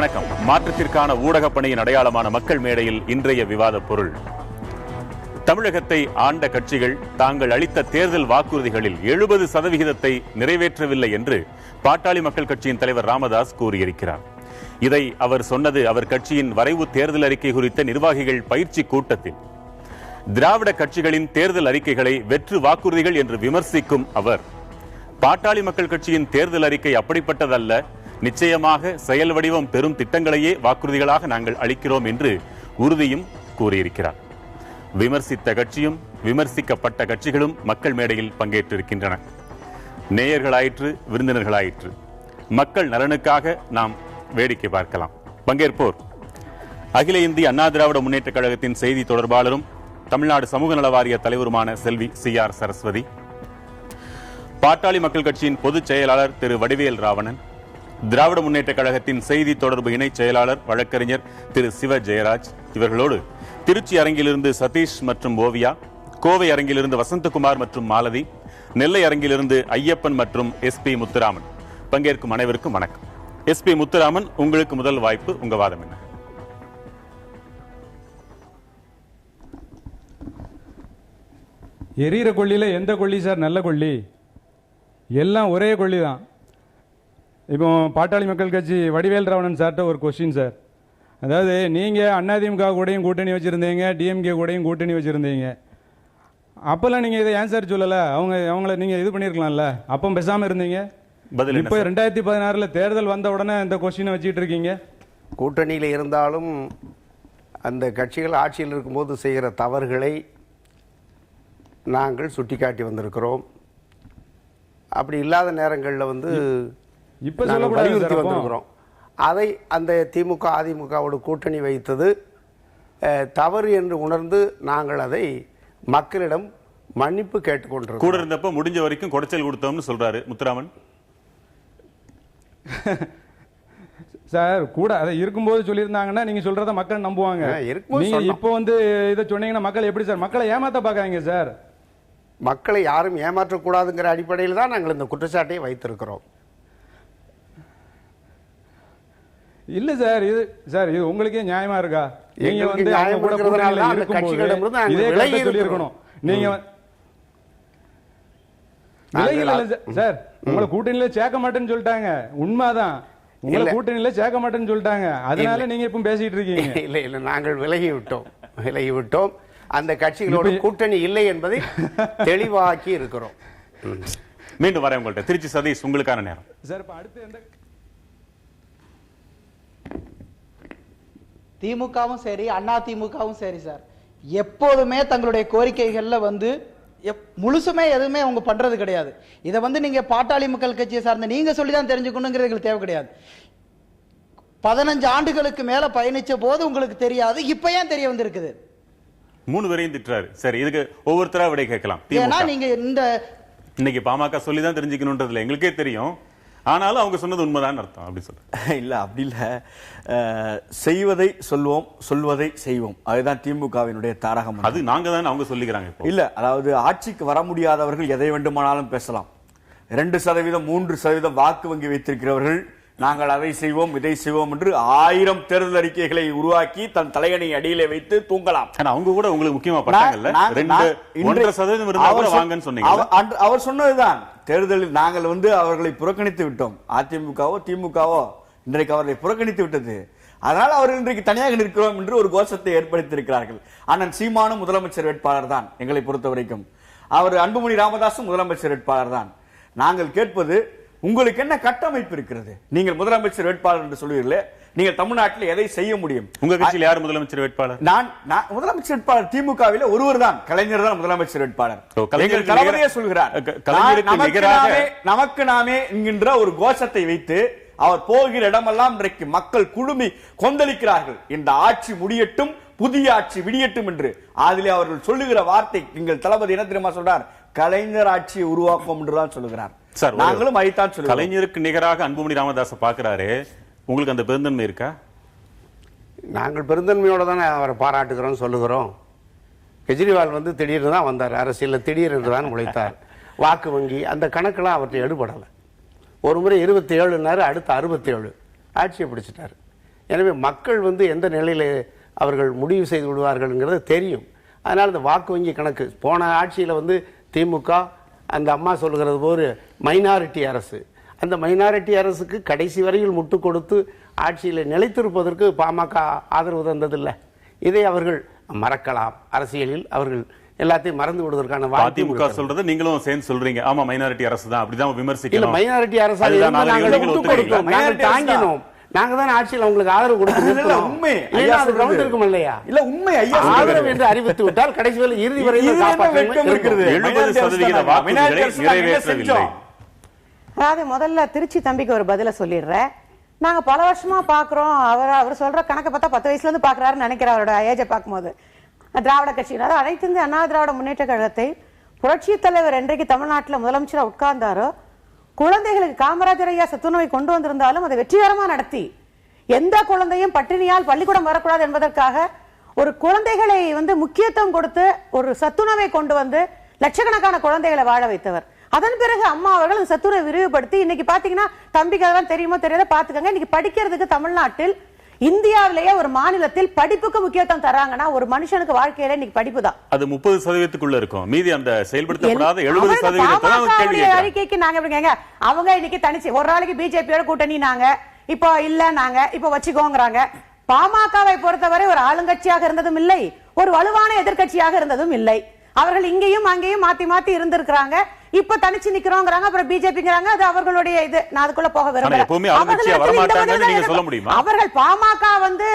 வணக்கம். மாற்றத்திற்கான ஊடக பணியின் அடையாளமான மக்கள் மேடையில் இன்றைய விவாத பொருள். தமிழகத்தை ஆண்ட கட்சிகள் தாங்கள் அளித்த தேர்தல் வாக்குறுதிகளில் 70% நிறைவேற்றவில்லை என்று பாட்டாளி மக்கள் கட்சியின் தலைவர் ராமதாஸ் கூறியிருக்கிறார். இதை அவர் சொன்னது அவர் கட்சியின் வரைவு தேர்தல் அறிக்கை குறித்த நிர்வாகிகள் பயிற்சி கூட்டத்தில். திராவிட கட்சிகளின் தேர்தல் அறிக்கைகளை வெற்று வாக்குறுதிகள் என்று விமர்சிக்கும் அவர், பாட்டாளி மக்கள் கட்சியின் தேர்தல் அறிக்கை அப்படிப்பட்டதல்ல, நிச்சயமாக செயல் வடிவம் பெறும் திட்டங்களையே வாக்குறுதிகளாக நாங்கள் அளிக்கிறோம் என்று உறுதியும் கூறியிருக்கிறார். விமர்சித்த கட்சியும் விமர்சிக்கப்பட்ட கட்சிகளும் மக்கள் மேடையில் பங்கேற்றிருக்கின்றன. நேயர்களாயிற்று, விருந்தினர்களாயிற்று. மக்கள் நலனுக்காக நாம் வேடிக்கை பார்க்கலாம். பங்கேற்போர் அகில இந்திய அண்ணா திராவிட முன்னேற்ற கழகத்தின் செய்தி தொடர்பாளரும் தமிழ்நாடு சமூக நல வாரிய தலைவருமான செல்வி CR சரஸ்வதி, பாட்டாளி மக்கள் கட்சியின் பொதுச் செயலாளர் திரு வடிவேல் ராவணன், திராவிட முன்னேற்ற கழகத்தின் செய்தி தொடர்பு இணை செயலாளர் வழக்கறிஞர் திரு சிவ ஜெயராஜ், இவர்களோடு திருச்சி அரங்கிலிருந்து சதீஷ் மற்றும் ஓவியா, கோவை அரங்கிலிருந்து வசந்தகுமார் மற்றும் மாலதி, நெல்லை அரங்கிலிருந்து ஐயப்பன் மற்றும் SP முத்துராமன். பங்கேற்கும் அனைவருக்கும் வணக்கம். SP முத்துராமன், உங்களுக்கு முதல் வாய்ப்பு. உங்க வாதம் என்ன? எரியிற கொள்ளியில எந்த கொள்ளி சார் நல்ல கொள்ளி? எல்லாம் ஒரே கொள்ளி தான். இப்போ பாட்டாளி மக்கள் கட்சி வடிவேல் ராவணன் சார்ட்ட ஒரு கொஸ்டின் சார். அதாவது நீங்கள் அதிமுக கூடயும் கூட்டணி வச்சுருந்தீங்க, DMK கூடயும் கூட்டணி வச்சுருந்தீங்க. அப்போல்லாம் நீங்கள் இதை ஏன் சார் சொல்லலை? அவங்கள நீங்கள் இது பண்ணியிருக்கலாம்ல, அப்போ பேசாமல் இருந்தீங்க. இப்போ 2016 தேர்தல் வந்த உடனே இந்த கொஸ்டினை வச்சுட்டு இருக்கீங்க. கூட்டணியில் இருந்தாலும் அந்த கட்சிகள் ஆட்சியில் இருக்கும்போது செய்கிற தவறுகளை நாங்கள் சுட்டிக்காட்டி வந்திருக்கிறோம். அப்படி இல்லாத நேரங்களில் வந்து இப்போ வலியுறுத்தி வந்திருக்கிறோம். அதை அந்த திமுக அதிமுகவோடு கூட்டணி வைத்தது தவறு என்று உணர்ந்து நாங்கள் அதை மக்களிடம் மன்னிப்பு கேட்டுக்கொண்டிருக்கோம். கூட இருந்தப்ப முடிஞ்ச வரைக்கும் குடைச்சல் கொடுத்தோம்னு சொல்றாரு முத்துராமன் சார். கூட அதை இருக்கும்போது சொல்லியிருந்தாங்கன்னா நீங்க சொல்றத மக்கள் நம்புவாங்க. நீங்க இப்போ வந்து இதை சொன்னீங்கன்னா மக்கள் எப்படி சார் மக்களை ஏமாத்த பாக்காங்க சார்? மக்களை யாரும் ஏமாற்றக்கூடாதுங்கிற அடிப்படையில் தான் நாங்கள் இந்த குற்றச்சாட்டை வைத்திருக்கிறோம். இல்ல சார், இது உங்களுக்கே நியாயமா இருக்கா? நீங்க வந்து அவங்க கூட கூட்டணியில இருக்கும்போது இதே கருத்தை சொல்லியிருக்கணும். நீங்க விலகில சார், உங்களை கூட்டணியில சேர்க்க மாட்டேன்னு சொல்லிட்டாங்க. உண்மைதான், உங்களை கூட்டணியில சேர்க்க மாட்டேன்னு சொல்லிட்டாங்க. அதனால நீங்க இப்ப பேசிட்டு இருக்கீங்க. இல்ல நாங்கள் விலகி விட்டோம். அந்த கட்சிகளோட கூட்டணி இல்லை என்பதை தெளிவாக்கி இருக்கிறோம். மீண்டும் வரேன் உங்கள்கிட்ட. திருச்சி சதீஷ், உங்களுக்கான நேரம் சார். இப்ப அடுத்து எந்த திமுகவும் சரி அதிமுகவும் சரி சார், எப்போதுமே தங்களுடைய கோரிக்கைகள்ல வந்து முழுசுமே எதுவுமே அவங்க பண்றது கிடையாது. இதை வந்து நீங்க பாட்டாளி மக்கள் கட்சியை சார்ந்த நீங்க சொல்லிதான் தெரிஞ்சுக்கணுங்கிறது எங்களுக்கு தேவை கிடையாது. 15 ஆண்டுகளுக்கு மேல பயணிச்ச போது உங்களுக்கு தெரியாது, இப்ப ஏன் தெரிய வந்திருக்குது? 3 பேரையும் திட்டுறாரு. சரி, இதுக்கு ஒவ்வொருத்தரா விடை கேட்கலாம். ஏன்னா நீங்க இந்த இன்னைக்கு பாமக சொல்லிதான் தெரிஞ்சுக்கணும்ன்றதுல எங்களுக்கே தெரியும். ஆனாலும் அவங்க சொன்னது உண்மைதான் அர்த்தம். அப்படி சொல்ற இல்ல, அப்படி இல்ல. செய்வதை சொல்வோம், சொல்வதை செய்வோம். அதுதான் திமுகவினுடைய தாரகம். அது நாங்க தான் அவங்க சொல்லிக்கிறாங்க. இல்ல, அதாவது ஆட்சிக்கு வர முடியாதவர்கள் எதை வேண்டுமானாலும் பேசலாம். 2%, 3% வாக்கு வங்கி வைத்திருக்கிறவர்கள் நாங்கள் அதை செய்வோம், இதை செய்வோம் என்று 1000 தேர்தல் அறிக்கைகளை உருவாக்கி தன் தலையணை அடியிலே வைத்து தூங்கலாம். அவங்க கூட உங்களுக்கு முக்கியமா பட்டாங்கல்ல, 1.5% இருந்தா கூட வாங்கன்னு சொன்னீங்க. அவர் சொன்னதுதான். தேர்தலில் நாங்கள் வந்து அவர்களை புறக்கணித்து விட்டோம். அதிமுகவோ திமுகவோ இன்றைக்கு அவர்களை புறக்கணித்து விட்டது. அதனால் அவர்கள் இன்றைக்கு தனியாக நிற்கிறோம் என்று ஒரு கோஷத்தை ஏற்படுத்தியிருக்கிறார்கள். ஆனால் சீமானும் முதலமைச்சர் வேட்பாளர் தான். எங்களை பொறுத்த வரைக்கும் அவர் அன்புமணி ராமதாசும் முதலமைச்சர் வேட்பாளர் தான். நாங்கள் கேட்பது, உங்களுக்கு என்ன கட்டமைப்பு இருக்கிறது? நீங்கள் முதலமைச்சர் வேட்பாளர் என்று சொல்வீர்களே, நீங்கள் தமிழ்நாட்டில் எதை செய்ய முடியும்? உங்க கட்சியில் யார் முதலமைச்சர் வேட்பாளர்? நான் முதலமைச்சர் வேட்பாளர் திமுகவில் ஒருவர் தான், கலைஞர் தான் முதலமைச்சர் வேட்பாளர். எங்கள் தளபதியே சொல்கிறார், நமக்கு நாமே என்கின்ற ஒரு கோஷத்தை வைத்து அவர் போகிற இடமெல்லாம் இன்றைக்கு மக்கள் குழுமி கொந்தளிக்கிறார்கள். இந்த ஆட்சி முடியட்டும், புதிய ஆட்சி விடியட்டும் என்று. அதிலே அவர்கள் சொல்லுகிற வார்த்தை, எங்கள் தளபதி என்ன தெரியுமா சொல்றார்? கலைஞர் ஆட்சியை உருவாக்கும் என்றுதான் சொல்லுகிறார். நாங்களும் அதைத்தான் சொல்லுவோம். கலைஞருக்கு நிகராக அன்புமணி ராமதாஸ் பாக்குறாரு. உங்களுக்கு அந்த பெருந்தன்மை இருக்கா? நாங்கள் பெருந்தன்மையோட தானே அவரை பாராட்டுகிறோம், சொல்லுகிறோம். கெஜ்ரிவால் வந்து திடீர்னு தான் வந்தார் அரசியலில், திடீரென்று தான் முளைத்தார். வாக்கு வங்கி அந்த கணக்கெல்லாம் அவற்றை எடுபடலை. ஒரு முறை 27, அடுத்து 67 ஆட்சியை பிடிச்சிட்டார். எனவே மக்கள் வந்து எந்த நிலையில் அவர்கள் முடிவு செய்து விடுவார்கள்ங்கிறது தெரியும். அதனால் இந்த வாக்கு வங்கி கணக்கு போன ஆட்சியில் வந்து திமுக அந்த அம்மா சொல்கிறது போது மைனாரிட்டி அரசு, அந்த மைனாரிட்டி அரசுக்கு கடைசி வரையில் முட்டு கொடுத்து ஆட்சியில் நிலைத்திருப்பதற்கு பாமக ஆதரவு தந்ததில்லை. இதை அவர்கள் மறக்கலாம். அரசியலில் அவர்கள் எல்லாத்தையும் மறந்து விடுவதற்கான அதிமுக சொல்றது நீங்களும் சேர்ந்து சொல்றீங்க. ஆமா, மைனாரிட்டி அரசு தான், அப்படிதான் விமர்சிக்கணும். மைனாரிட்டி அரசு தாங்கினோம். நாங்க தான் ஆட்சியில் அவங்களுக்கு ஆதரவு கொடுக்கிறோம். உண்மை இருக்கும் இல்லையா? இல்ல உண்மை ஆதரவு என்று அறிவித்து விட்டால் கடைசி வரை இறுதி வரை 70% வாக்குகளை நிறைவேற்றவில்லை. அதாவது முதல்ல திருச்சி தம்பிக்கு ஒரு பதில சொல்லிடுறேன். நாங்க பல வருஷமா பாக்குறோம். அவர் சொல்ற கணக்கை பார்த்தா 10 வயசுல இருந்து பாக்குறாருன்னு நினைக்கிறேன். அவரோட ஏஜை பார்க்கும்போது திராவிட கட்சி, அதாவது அனைத்து இந்திய அண்ணா திராவிட முன்னேற்ற கழகத்தை புரட்சி தலைவர் என்றைக்கு தமிழ்நாட்டில் முதலமைச்சரா உட்கார்ந்தாரோ, குழந்தைகளுக்கு காமராஜர் ஐயா சத்துணவை கொண்டு வந்திருந்தாலும் அதை வெற்றிகரமா நடத்தி எந்த குழந்தையும் பட்டினியால் பள்ளிக்கூடம் வரக்கூடாது என்பதற்காக ஒரு குழந்தைகளை வந்து முக்கியத்துவம் கொடுத்து ஒரு சத்துணவை கொண்டு வந்து லட்சக்கணக்கான குழந்தைகளை வாழ வைத்தவர். அதன் பிறகு அம்மா அவர்கள் சத்துணவை விரிவுபடுத்தி இன்னைக்கு பாத்தீங்கன்னா, தம்பிக்கு அதெல்லாம் தெரியுமோ தெரியாத பாத்துக்கங்க, இன்னைக்கு படிக்கிறதுக்கு தமிழ்நாட்டில் இந்தியாவிலேயே ஒரு மாநிலத்தில் படிப்புக்கு முக்கியத்துவம் தராங்கன்னா ஒரு மனுஷனுக்கு வாழ்க்கையில இன்னைக்கு படிப்பு தான். அது 30% இருக்கும். மீதி அந்த செயல்படுத்தப்படாத 70% அறிக்கைக்கு நாங்க எப்படிங்க, அவங்க இன்னைக்கு தனிச்சு ஒரு நாளைக்கு பிஜேபியோட கூட்டணி நாங்க இப்போ இல்ல நாங்க இப்போ வச்சுக்கோங்கறாங்க. பாமகவை பொறுத்தவரை ஒரு ஆளுங்கட்சியாக இருந்ததும் இல்லை, ஒரு வலுவான எதிர்க்கட்சியாக இருந்ததும் இல்லை. அவர்கள் இங்கேயும் அங்கேயும் மாத்தி மாத்தி இருந்திருக்காங்க. இப்ப தனிச்சு நிக்கிறோங்கிறாங்க, அப்புறம் பிஜேபிங்கிறாங்க. அது அவர்களுடைய இது. நான் அதுக்குள்ள போக விரும்பல. அவர்கள் பாமக வந்து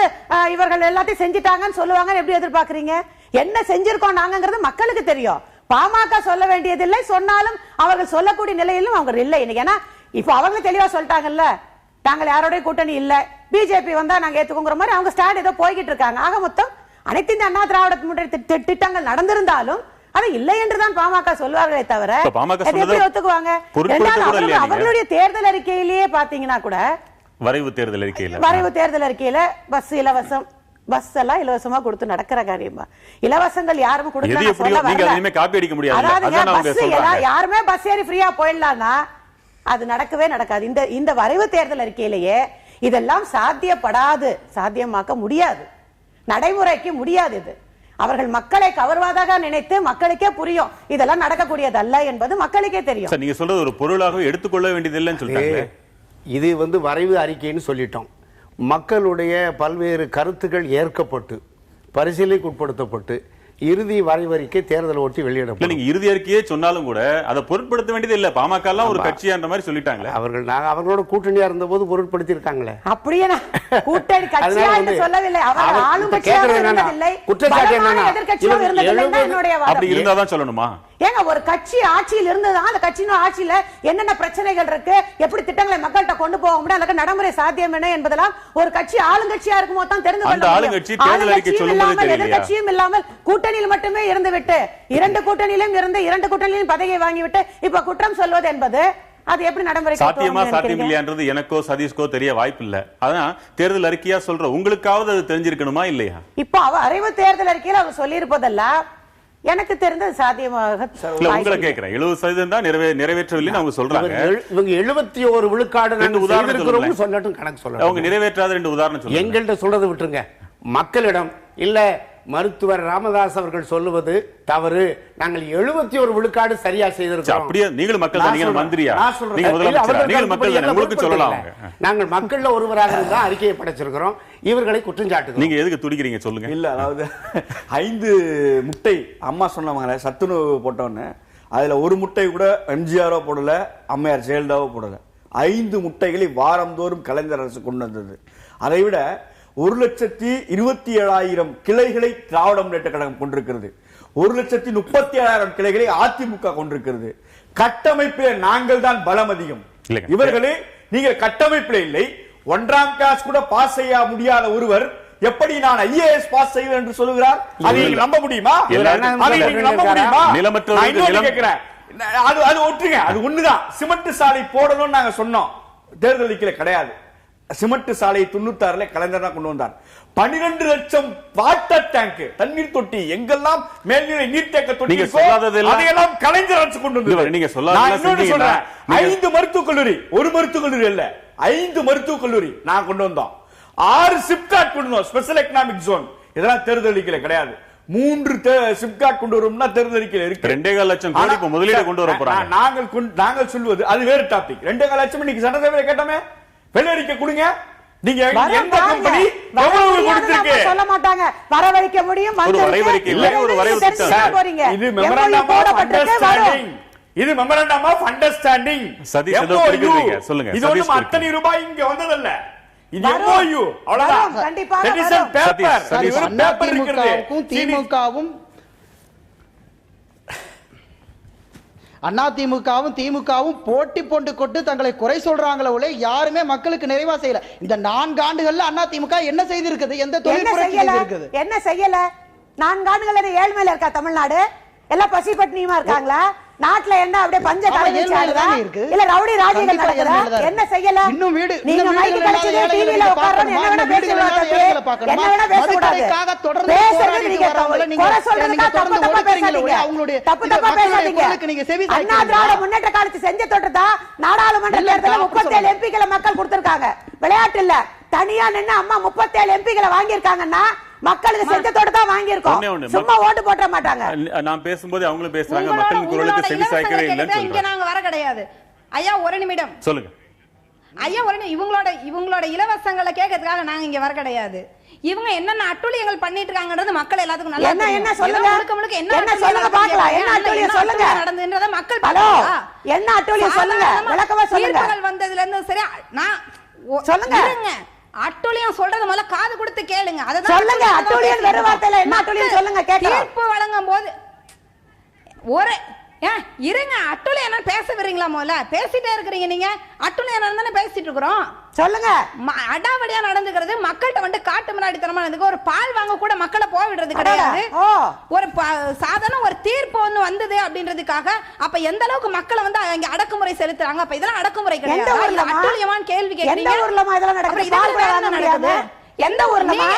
இவர்கள் எல்லாத்தையும் செஞ்சிட்டாங்கன்னு சொல்லுவாங்க. எப்படி எதிர்பார்க்கறீங்க? என்ன செஞ்சிருக்கோம் நாங்கிறது மக்களுக்கு தெரியும். பாமக சொல்ல வேண்டியதில்லை, சொன்னாலும் அவர்கள் சொல்லக்கூடிய நிலையிலும் அவங்க இல்லை. ஏன்னா இப்ப அவங்களும் தெளிவா சொல்லிட்டாங்கல்ல, நாங்கள் யாரோட கூட்டணி இல்ல, பிஜேபி வந்தா நாங்க ஏத்துக்கோங்கிற மாதிரி அவங்க ஸ்டாண்ட் ஏதோ போய்கிட்டு இருக்காங்க. ஆக மொத்தம் அனைத்து இந்திய அண்ணா திராவிட முன்னேற்ற திட்டங்கள் நடந்திருந்தாலும் அது இல்லை என்றுதான் பாமக சொல்வார்களே தவிர எப்படி ஒத்துக்குவாங்க? அவர்களுடைய தேர்தல் அறிக்கையிலேயே பாத்தீங்கன்னா கூட, வரைவு தேர்தல் அறிக்கையில பஸ் இலவசம், பஸ் எல்லாம் இலவசமா கொடுத்து நடக்கிற காரியமா? இலவசங்கள் யாரும் யாருமே பஸ் ஏறி ஃப்ரீயா போயிடலாம்னா அது நடக்கவே நடக்காது. இந்த வரைவு தேர்தல் அறிக்கையிலேயே இதெல்லாம் சாத்தியப்படாது, சாத்தியமாக்க முடியாது, நடைமுறைக்கு முடியாது. இது அவர்கள் மக்களை கவர்வதாக நினைத்து மக்களுக்கே புரியும் இதெல்லாம் நடக்கக்கூடியதல்ல என்பது மக்களுக்கே தெரியும். நீங்க சொல்றது ஒரு பொருளாக எடுத்துக்கொள்ள வேண்டியதில்லைன்னு சொல்றாங்க. இது வந்து வரைவு அறிக்கைன்னு சொல்லிட்டோம். மக்களுடைய பல்வேறு கருத்துக்கள் ஏற்கப்பட்டு பரிசீலனைக்கு உட்படுத்தப்பட்டு இறுதி வரைவறிக்கை தேர்தல் ஒட்டி வெளியிடப்படும். நீங்க இறுதி அறிக்கையே சொன்னாலும் கூட அதை பொருட்படுத்த வேண்டியது இல்ல. பாமக எல்லாம் ஒரு கட்சியான்ற மாதிரி சொல்லிட்டாங்களே. அவர்களோட கூட்டணியா இருந்த போது பொருட்படுத்தி இருக்காங்களே. அப்படியே கூட்டணி கட்சியா சொல்லவில்லை, அவர்கள் ஆளும் கட்சியாக இருந்ததில்லை, எதிர்க்கட்சியாக இருந்ததில்லை. அப்படி இருந்தாதான் சொல்லணுமா? ஏங்க ஒரு கட்சி ஆட்சியில் இருந்ததுதான் அந்த கட்சியின் ஆட்சியில என்னென்ன பிரச்சனைகள் இருக்கு, எப்படி திட்டங்களை மக்கள்கிட்ட கொண்டு போக முடியும், அதுக்கு நடைமுறை சாத்தியம் என்ன என்பதெல்லாம் ஒரு கட்சி ஆளுங்கட்சியா இருக்கும் போது தான் தெரிந்து கொள்ள முடியும். எதிர்கட்சியும் இல்லாமல் கூட்டணியில் மட்டுமே இருந்து விட்டு 2 கூட்டணியிலும் இருந்து 2 கூட்டணியிலும் பதவியை வாங்கிவிட்டு இப்ப குற்றம் சொல்வது என்பது அது எப்படி நடைமுறை சாத்தியமா சாத்தியம் இல்லையான்றது எனக்கோ சதீஷ்கோ தெரிய வாய்ப்பு இல்ல. அதான் தேர்தல் அறிக்கையா சொல்ற உங்களுக்காவது அது தெரிஞ்சிருக்கணுமா இல்லையா? இப்போ அறிவு தேர்தல் அறிக்கையில் அவர் சொல்லி இருப்பதெல்லாம் எனக்கு தெரிந்தது சாத்தியமாக. உங்களை கேக்குறேன், 70% தான் நிறைவேற்றவில்லை அவங்க சொல்றாங்க. இவங்க 71 விழுக்காடு உதாரணம் சொல்லட்டும், கணக்கு சொல்லணும். அவங்க நிறைவேற்றாத 2 உதாரணம் சொல்லுங்க. எங்கள்கிட்ட சொல்றது விட்டுருங்க. மக்களிடம் இல்ல மருத்துவர் ராமதாஸ் அவர்கள் சொல்லுவது தவறு, நாங்கள் 71 விழுக்காடு சரியா செய்திருக்கோம். அப்படியே நீங்களும் மக்கள் தான், நீங்க மந்திரியா, நீங்க முதலமைச்சர், நீங்க மக்கள் தான், உங்களுக்கு சொல்லலாம். நாங்கள் மக்கள்ல ஒருவராக இருந்தா அறிக்கையை படைச்சிருக்கிறோம். இவர்களை குற்றம் சாட்டுங்க. நீங்க எதுக்கு துடிக்கிறீங்க சொல்லுங்க. இல்ல, அதாவது 5 முட்டை அம்மா சொன்னவங்க சத்துணவு போட்டோன்னு அதுல ஒரு முட்டை கூட எம்ஜிஆரோ போடல, அம்மையார் ஜெயலலிதாவோ போடல. 5 முட்டைகளை வாரந்தோறும் கலைஞர் அரசு கொண்டு வந்தது. அதை விட 1,27,000 கிளைகளை திராவிட முன்னேற்ற கழகம் கொண்டிருக்கிறது. 1,37,000 கிளைகளை அதிமுக கொண்டிருக்கிறது. கட்டமைப்பில் நாங்கள் தான் பலம் அதிகம். இவர்களே நீங்கள் கட்டமைப்பில் இல்லை. 1ஆம் கிளாஸ் கூட பாஸ் செய்ய முடியாத ஒருவர் எப்படி நான் ஐஏஎஸ் பாஸ் செய்வேன் என்று சொல்லுகிறார்? அதை நம்ப முடியுமா? அது ஒற்றுங்க, அது ஒண்ணுதான். சிமெண்ட் சாலை போடணும்னு நாங்க சொன்னோம், தேர்தல் அறிக்கையில கிடையாது. சிமெண்ட் சாலை 96ல கலைஞர் தான் கொண்டு வந்தார். 12 லட்சம் வாட்டர் டேங்க், தண்ணீர் தொட்டி, எங்கெல்லாம் மேல்நிலை நீர்த்தேக்க தொட்டி அதையெல்லாம் கலைஞர் அரசு கொண்டு வந்தார். நீங்க சொல்றேன், 5 மருத்துவக் கல்லூரி, ஒரு மருத்துவக் கல்லூரி இல்ல, 5 மருத்துவக் கல்லூரி நான் கொண்டு வந்தோம். 6 சிப்காட் கொண்டு ஸ்பெஷல் எக்கனாமிக் ஜோன் இதெல்லாம் தேர்தல் அறிக்கையில கிடையாது. 3 சிப்காட் கொண்டு வரும்னா தேர்தல் அறிக்கையில இருக்கு. 2.5 லட்சம் கோடி இப்ப முதலீடு கொண்டு வர போறாங்க. நாங்கள் சொல்வது அது வேறு டாபிக். 2.5 லட்சம் இன்னைக்கு சட்டசபையில கேட்டோமே, வெள்ள அறிக்கை கொடுங்க. நீங்க எந்த கம்பெனி எவ்வளவு கொடுத்திருக்கு சொல்ல மாட்டாங்க. வரவழைக்க முடியும். ஒரு வரைவறிக்கை இல்ல, ஒரு வரைவு திட்டம். இது மெமரண்டம் ஆஃப் அண்டர்ஸ்டாண்டிங். இது மெமரண்டம் ஆஃப் அண்டர்ஸ்டாண்டிங். சதீஷ் ஏதோ குறிப்பிடுறீங்க, சொல்லுங்க. இது ஒண்ணும் அத்தனை ரூபாய் இங்க வந்ததல்ல. இது MOU அவ்வளவுதான். கண்டிப்பா அதிமுகவும் திமுகவும் போட்டி போட்டு கொண்டு தங்களை குறை சொல்றாங்களே ஒழிய யாருமே மக்களுக்கு நிறைவா செய்யல. இந்த 4 ஆண்டுகள்ல அதிமுக என்ன செய்திருக்குது? எந்த தொழில் புரட்சி செய்திருக்குது? என்ன செய்யல? 4 ஆண்டுகள்ல ஏழ்மையில இருக்கா தமிழ்நாடு? எல்லாம் பசி பட்டினியுமா இருக்காங்களா? நாட்டுல என்ன அப்படியே பஞ்ச தலைவிச்சாடுதா? இல்ல ரவுடி ராஜ்யங்கள் நடக்குதா? என்ன செய்யல? இன்னும் வீடு நீங்க மைக்கு கிடைச்சது டிவில உட்கார்றோம், என்ன வேணா பேசலாம், என்ன வேணா பேசக்கூடாது. பேசுறது நீங்க குறை சொல்றதுக்காக தப்பு தப்பா பேசாதீங்க. தப்பு தப்பா பேசாதீங்க. அண்ணா திராவிட முன்னேற்ற காலத்து செஞ்ச தொட்டதா நாடாளுமன்ற தேர்தலில் 37 எம்பிக்களை மக்கள் கொடுத்திருக்காங்க. விளையாட்டு இல்ல, தனியா நின்னு அம்மா 37 எம்பிக்களை வாங்கியிருக்காங்கன்னா மக்களுக்கு செஞ்ச தொட்டதான் வாங்கியிருக்கோம். சும்மா ஓட்டு போட மாட்டாங்க. நான் பேசும்போது அவங்களும் பேசுறாங்க, மக்களின் குரலுக்கு செவி சாய்க்கவே இல்லைன்னு சொல்றாங்க. இங்க நாங்க வர கிடையாது. ஐயா ஒரு நிமிடம் சொல்லுங்க. ஐயா ஒரு இவங்களோட இலவசங்களை கேட்கறதுக்காக நாங்க இங்க வர கிடையாது. இவங்க என்னென்ன அட்டூழியங்கள் பண்ணிட்டு இருக்காங்கன்றது மக்கள் எல்லாத்துக்கும் நல்லா தெரியும். என்ன சொல்லுங்க, என்ன சொல்லுங்க பாக்கலாம். என்ன அட்டூழியம் சொல்லுங்க நடந்துன்றத மக்கள் பாக்கலாம். என்ன அட்டூழியம் சொல்லுங்க, விளக்கமா சொல்லுங்க. தீர்ப்புகள் வந்ததுல இருந்து சரி நான் சொல்லுங்க. அட்டூழியம் சொல்றது முதல்ல காது கொடுத்து கேளுங்க. அதான் சொல்லுங்க. அட்டூழியம் வேற வார்த்தையில என்ன அட்டூழியம் சொல்லுங்க கேட்கலாம். தீர்ப்பு வழங்கும் போது ஒரு இருங்க, அட்டூழியம் என்ன பேச வரீங்களா? முதல்ல பேசிட்டே இருக்கிறீங்க நீங்க. அட்டூழியம் தானே பேசிட்டு இருக்கிறோம். சொல்லுங்க. அடாவடியா நடந்துக்கிறது, மக்கள்கிட்ட வந்து காட்டு முன்னாடித்தனமா நடந்துக்க. ஒரு பால் வாங்க கூட மக்களை போக விடுறது கிடையாது. ஒரு சாதாரண ஒரு தீர்ப்பு ஒண்ணு வந்தது அப்படின்றதுக்காக அப்ப எந்த அளவுக்கு மக்களை வந்து அங்க அடக்குமுறை செலுத்துறாங்க. அப்ப இதெல்லாம் அடக்குமுறை கிடையாது. அட்டூழியமான கேள்வி கேட்கறீங்க. எந்த ஊர்லமா இதெல்லாம் நடக்குது? எந்த ஊர்லமா?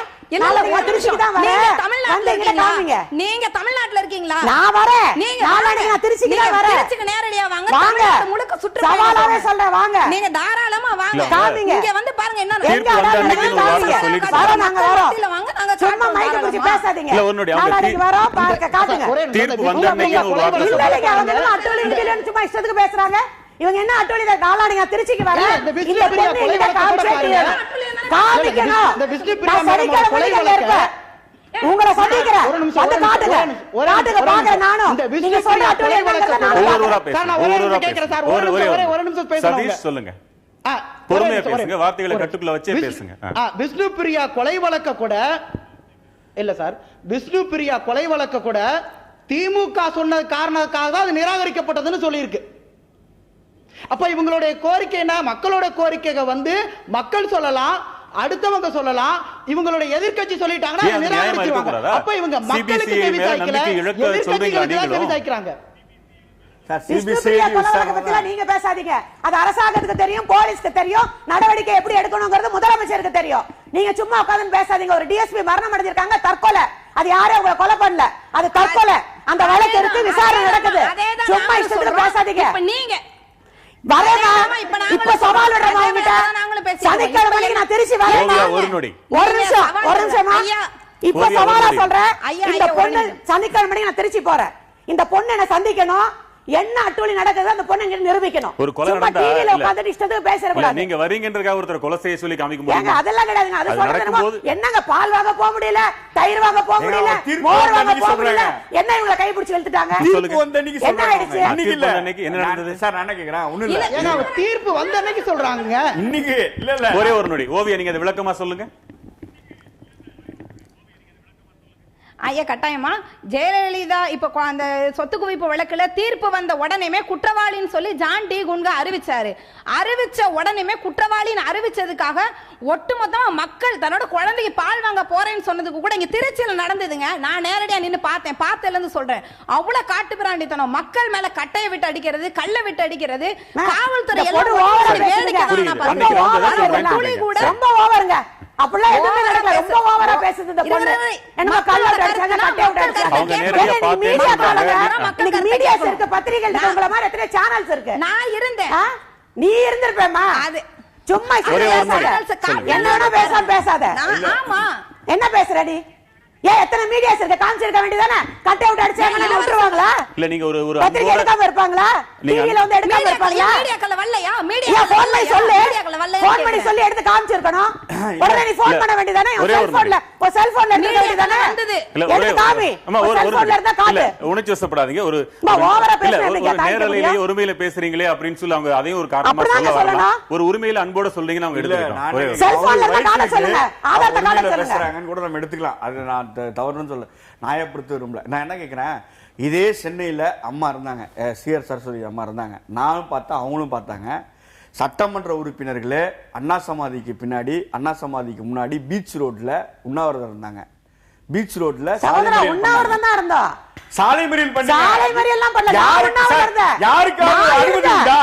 நீங்க தமிழ்நாட்டுல இருக்கீங்களா? நான் வரேன். நீங்க திருச்சிக்கு தான் வரேன். திருச்சிக்கு நேரடியா வாங்க. முழுக்க சுற்று சவாலாவே சொல்றேன், வாங்க. நீங்க தாராளமா வாங்க. காமிங்க. இங்க வந்து பாருங்க என்ன எங்க வரோம். நாங்க வரோம். சும்மா மைக்க பிடிச்சு பேசாதீங்க. நாளைக்கு வரோம், பாருங்க, காட்டுங்க. தீர்ப்பு வந்த அன்னைக்கு ஒரு வார்த்தை இல்ல இல்ல, அவங்க எல்லாம் அட்டூழியம் சும்மா இஷ்டத்துக்கு பேசுறாங்க. இவங்க என்ன அட்டூழிய நாளானிங்க திருச்சிக்கு வர இந்த பொண்ணு காமிக்கணும். நான் சனிக்கிழமை மணிக்கு இருப்பேன். உங்களை சந்திக்கிறேன். வந்து காட்டுங்க. காட்டுங்க பாக்குறேன் நானும். நீங்க சொல்ற அட்டூழியம் ஒரு நிமிஷம் பேசுறேன். சொல்லுங்க. பொறுமையா பேசுங்க, வார்த்தைகளை கட்டுக்குள்ள வச்சே பேசுங்க. விஷ்ணு பிரியா கொலை வழக்க கூட இல்ல சார், விஷ்ணு பிரியா கொலை வழக்க கூட திமுக சொன்ன காரணத்துக்காக தான் அது நிராகரிக்கப்பட்டதுன்னு சொல்லியிருக்கு. அப்ப இவங்களுடைய கோரிக்கை என்ன? மக்களோட கோரிக்கை வந்து மக்கள் சொல்லலாம், அடுத்தவங்க சொல்லலாம், இவங்களுடைய எதிர்க்கட்சி சொல்லிட்டாங்கன்னா நிராகரிச்சிருவாங்க. அப்ப இவங்க மக்களுக்கு செவி சாய்க்கல, எதிர்க்கட்சிகளுக்கு செவி சாய்க்கிறாங்க. நீங்க பேசாதீங்க. அது அரசாங்கத்துக்கு தெரியும், போலீஸ்க்கு தெரியும், நடவடிக்கை எப்படி எடுக்கணும்ங்கிறது முதலமைச்சருக்கு தெரியும். நீங்க சும்மா உட்கார்ந்து பேசாதீங்க. ஒரு டிஎஸ்பி மரணம் அடைஞ்சிருக்காங்க, தற்கொலை. அது யாரும் உங்களை கொலை பண்ணல, அது தற்கொலை. அந்த வழக்கு இருக்கு, விசாரணை நடக்குது. சும்மா இஷ்டத்துல பேசாதீங்க. நீங்க இப்ப சவால் விடுறமா என்கிட்ட? சனிக்கிழமை நான் திருச்சி வரேன். ஒரு நிமிஷமா இப்ப சவாலா சொல்றேன். இந்த பொண்ணு சனிக்கிழமை நான் திருச்சி போறேன். இந்த பொண்ணு என்ன சந்திக்கணும். என்ன அட்டூழி நடக்குது அந்த பொண்ணு நிரூபிக்கணும். ஒரு கொலை நடந்தா டிவில உட்கார்ந்து இஷ்டத்துக்கு பேசற கூடாது. நீங்க வரீங்கன்றதுக்காக ஒருத்தர் கொலை செய்ய சொல்லி காமிக்க முடியுமா? அதெல்லாம் கிடையாதுங்க. அது சொல்றது என்னங்க, பால் வாங்க போக முடியல, தயிர் வாங்க போக முடியல, மோர் வாங்க போக முடியல. என்ன இவங்கள கை பிடிச்சு இழுத்துட்டாங்க? தீர்ப்பு வந்த அன்னைக்கு சொல்றாங்க. இன்னைக்கு இல்ல, அன்னைக்கு என்ன நடந்தது சார்? நான் கேக்குறேன். ஒண்ணும் இல்ல, ஏன்னா தீர்ப்பு வந்த அன்னைக்கு சொல்றாங்க. இன்னைக்கு இல்ல இல்ல. ஒரே ஒரு நொடி ஓவியா, நீங்க அது விளக்கமா சொல்லுங்க. ஐயா கட்டாயமா ஜெயலலிதா இப்ப அந்த சொத்து குவிப்பு வழக்குல தீர்ப்பு வந்த உடனே குற்றவாளின்னு சொல்லி ஜான் டி குன்கா அறிவிச்சாரு. அறிவிச்ச உடனே குற்றவாளின்னு அறிவிச்சதுக்காக ஒட்டுமொத்தமா மக்கள் தன்னோட குழந்தைக்கு பால் வாங்க போறேன்னு சொன்னதுக்கு கூட இங்க திருச்சியில நடந்ததுங்க. நான் நேரடியா நின்னு பார்த்தேன், பார்த்ததுல இருந்து சொல்றேன். அவ்வளவு காட்டுப்பிராண்டித்தனம், மக்கள் மேல கட்டையை விட்டு அடிக்கிறது, கல்ல விட்டு அடிக்கிறது, காவல்துறை எல்லாம் ரொம்ப ஓவருங்க. அப்படிலாம் எதுவுமே நடக்கல. ரொம்ப ஓவரா பேசுது இந்த பொண்ணு. என்னமா கல்ல அடிச்சாங்க, கட்டை விட்டு அடிச்சாங்க. மீடியாஸ் இருக்கு, பத்திரிகைகள் இருக்கு, உங்கள மாதிரி எத்தனை சேனல்ஸ் இருக்கு. நான் இருந்தேன். நீ இருந்திருப்பேமா? அது சும்மா என்ன பேசாத. ஆமா என்ன பேசுற நீ? ஏன் எத்தனை மீடியாஸ் இருக்கு? காமிச்சிருக்க வேண்டியதானே. கட் அவுட் அடிச்சாங்கன்னா விட்டுருவாங்களா? இல்ல நீங்க ஒரு பத்திரிகை எடுக்காம இருப்பாங்களா? டிவில வந்து எடுக்காம இருப்பாங்களா? மீடியாக்கல வரலையா? மீடியா ஃபோன் பண்ணி சொல்லு. ஃபோன் பண்ணி சொல்லி எடுத்து காமிச்சிருக்கணும். உடனே நீ ஃபோன் பண்ண வேண்டியதானே. செல்போன்ல எடுக்க வேண்டியதானே. எடுத்து காமி. செல்போன்ல இருந்தா காட்டு. உணர்ச்சி வசப்படாதீங்க. ஒரு நேரலையிலே உரிமையில பேசுறீங்களே அப்படின்னு சொல்லி அவங்க அதையும் ஒரு காரணமா சொல்ல. ஒரு உரிமையில அன்போட சொல்றீங்கன்னா அவங்க எடுத்துக்கலாம். செல்போன்ல இருந்தா காட்ட சொல்லுங்க. ஆதாரத்தை காட்ட சொல்லுங்க. பேசுறாங்கன்னு கூட நம்ம எடுத்துக்கலாம். அது நான் தவறுன்னு சொல்ல நியாயப்படுத்த விரும்பல. நான் என்ன கேட்கிறேன், இதே சென்னையில அம்மா இருந்தாங்க, CR சரஸ்வதி அம்மா இருந்தாங்க. நானும் பார்த்தா அவங்களும் பார்த்தாங்க. சட்டமன்ற உறுப்பினர்களே அண்ணா சமாதிக்கு பின்னாடி, அண்ணா சமாதிக்கு முன்னாடி பீச் ரோட்ல உண்ணாவிரதம் இருந்தாங்க. பீச் ரோட்ல உண்ணாவிரதம் தான் இருந்தோம். சாலை மறியல் பண்ணி சாலை மறியல் எல்லாம் பண்ணல. யாருக்காவது அனுமதி உண்டா?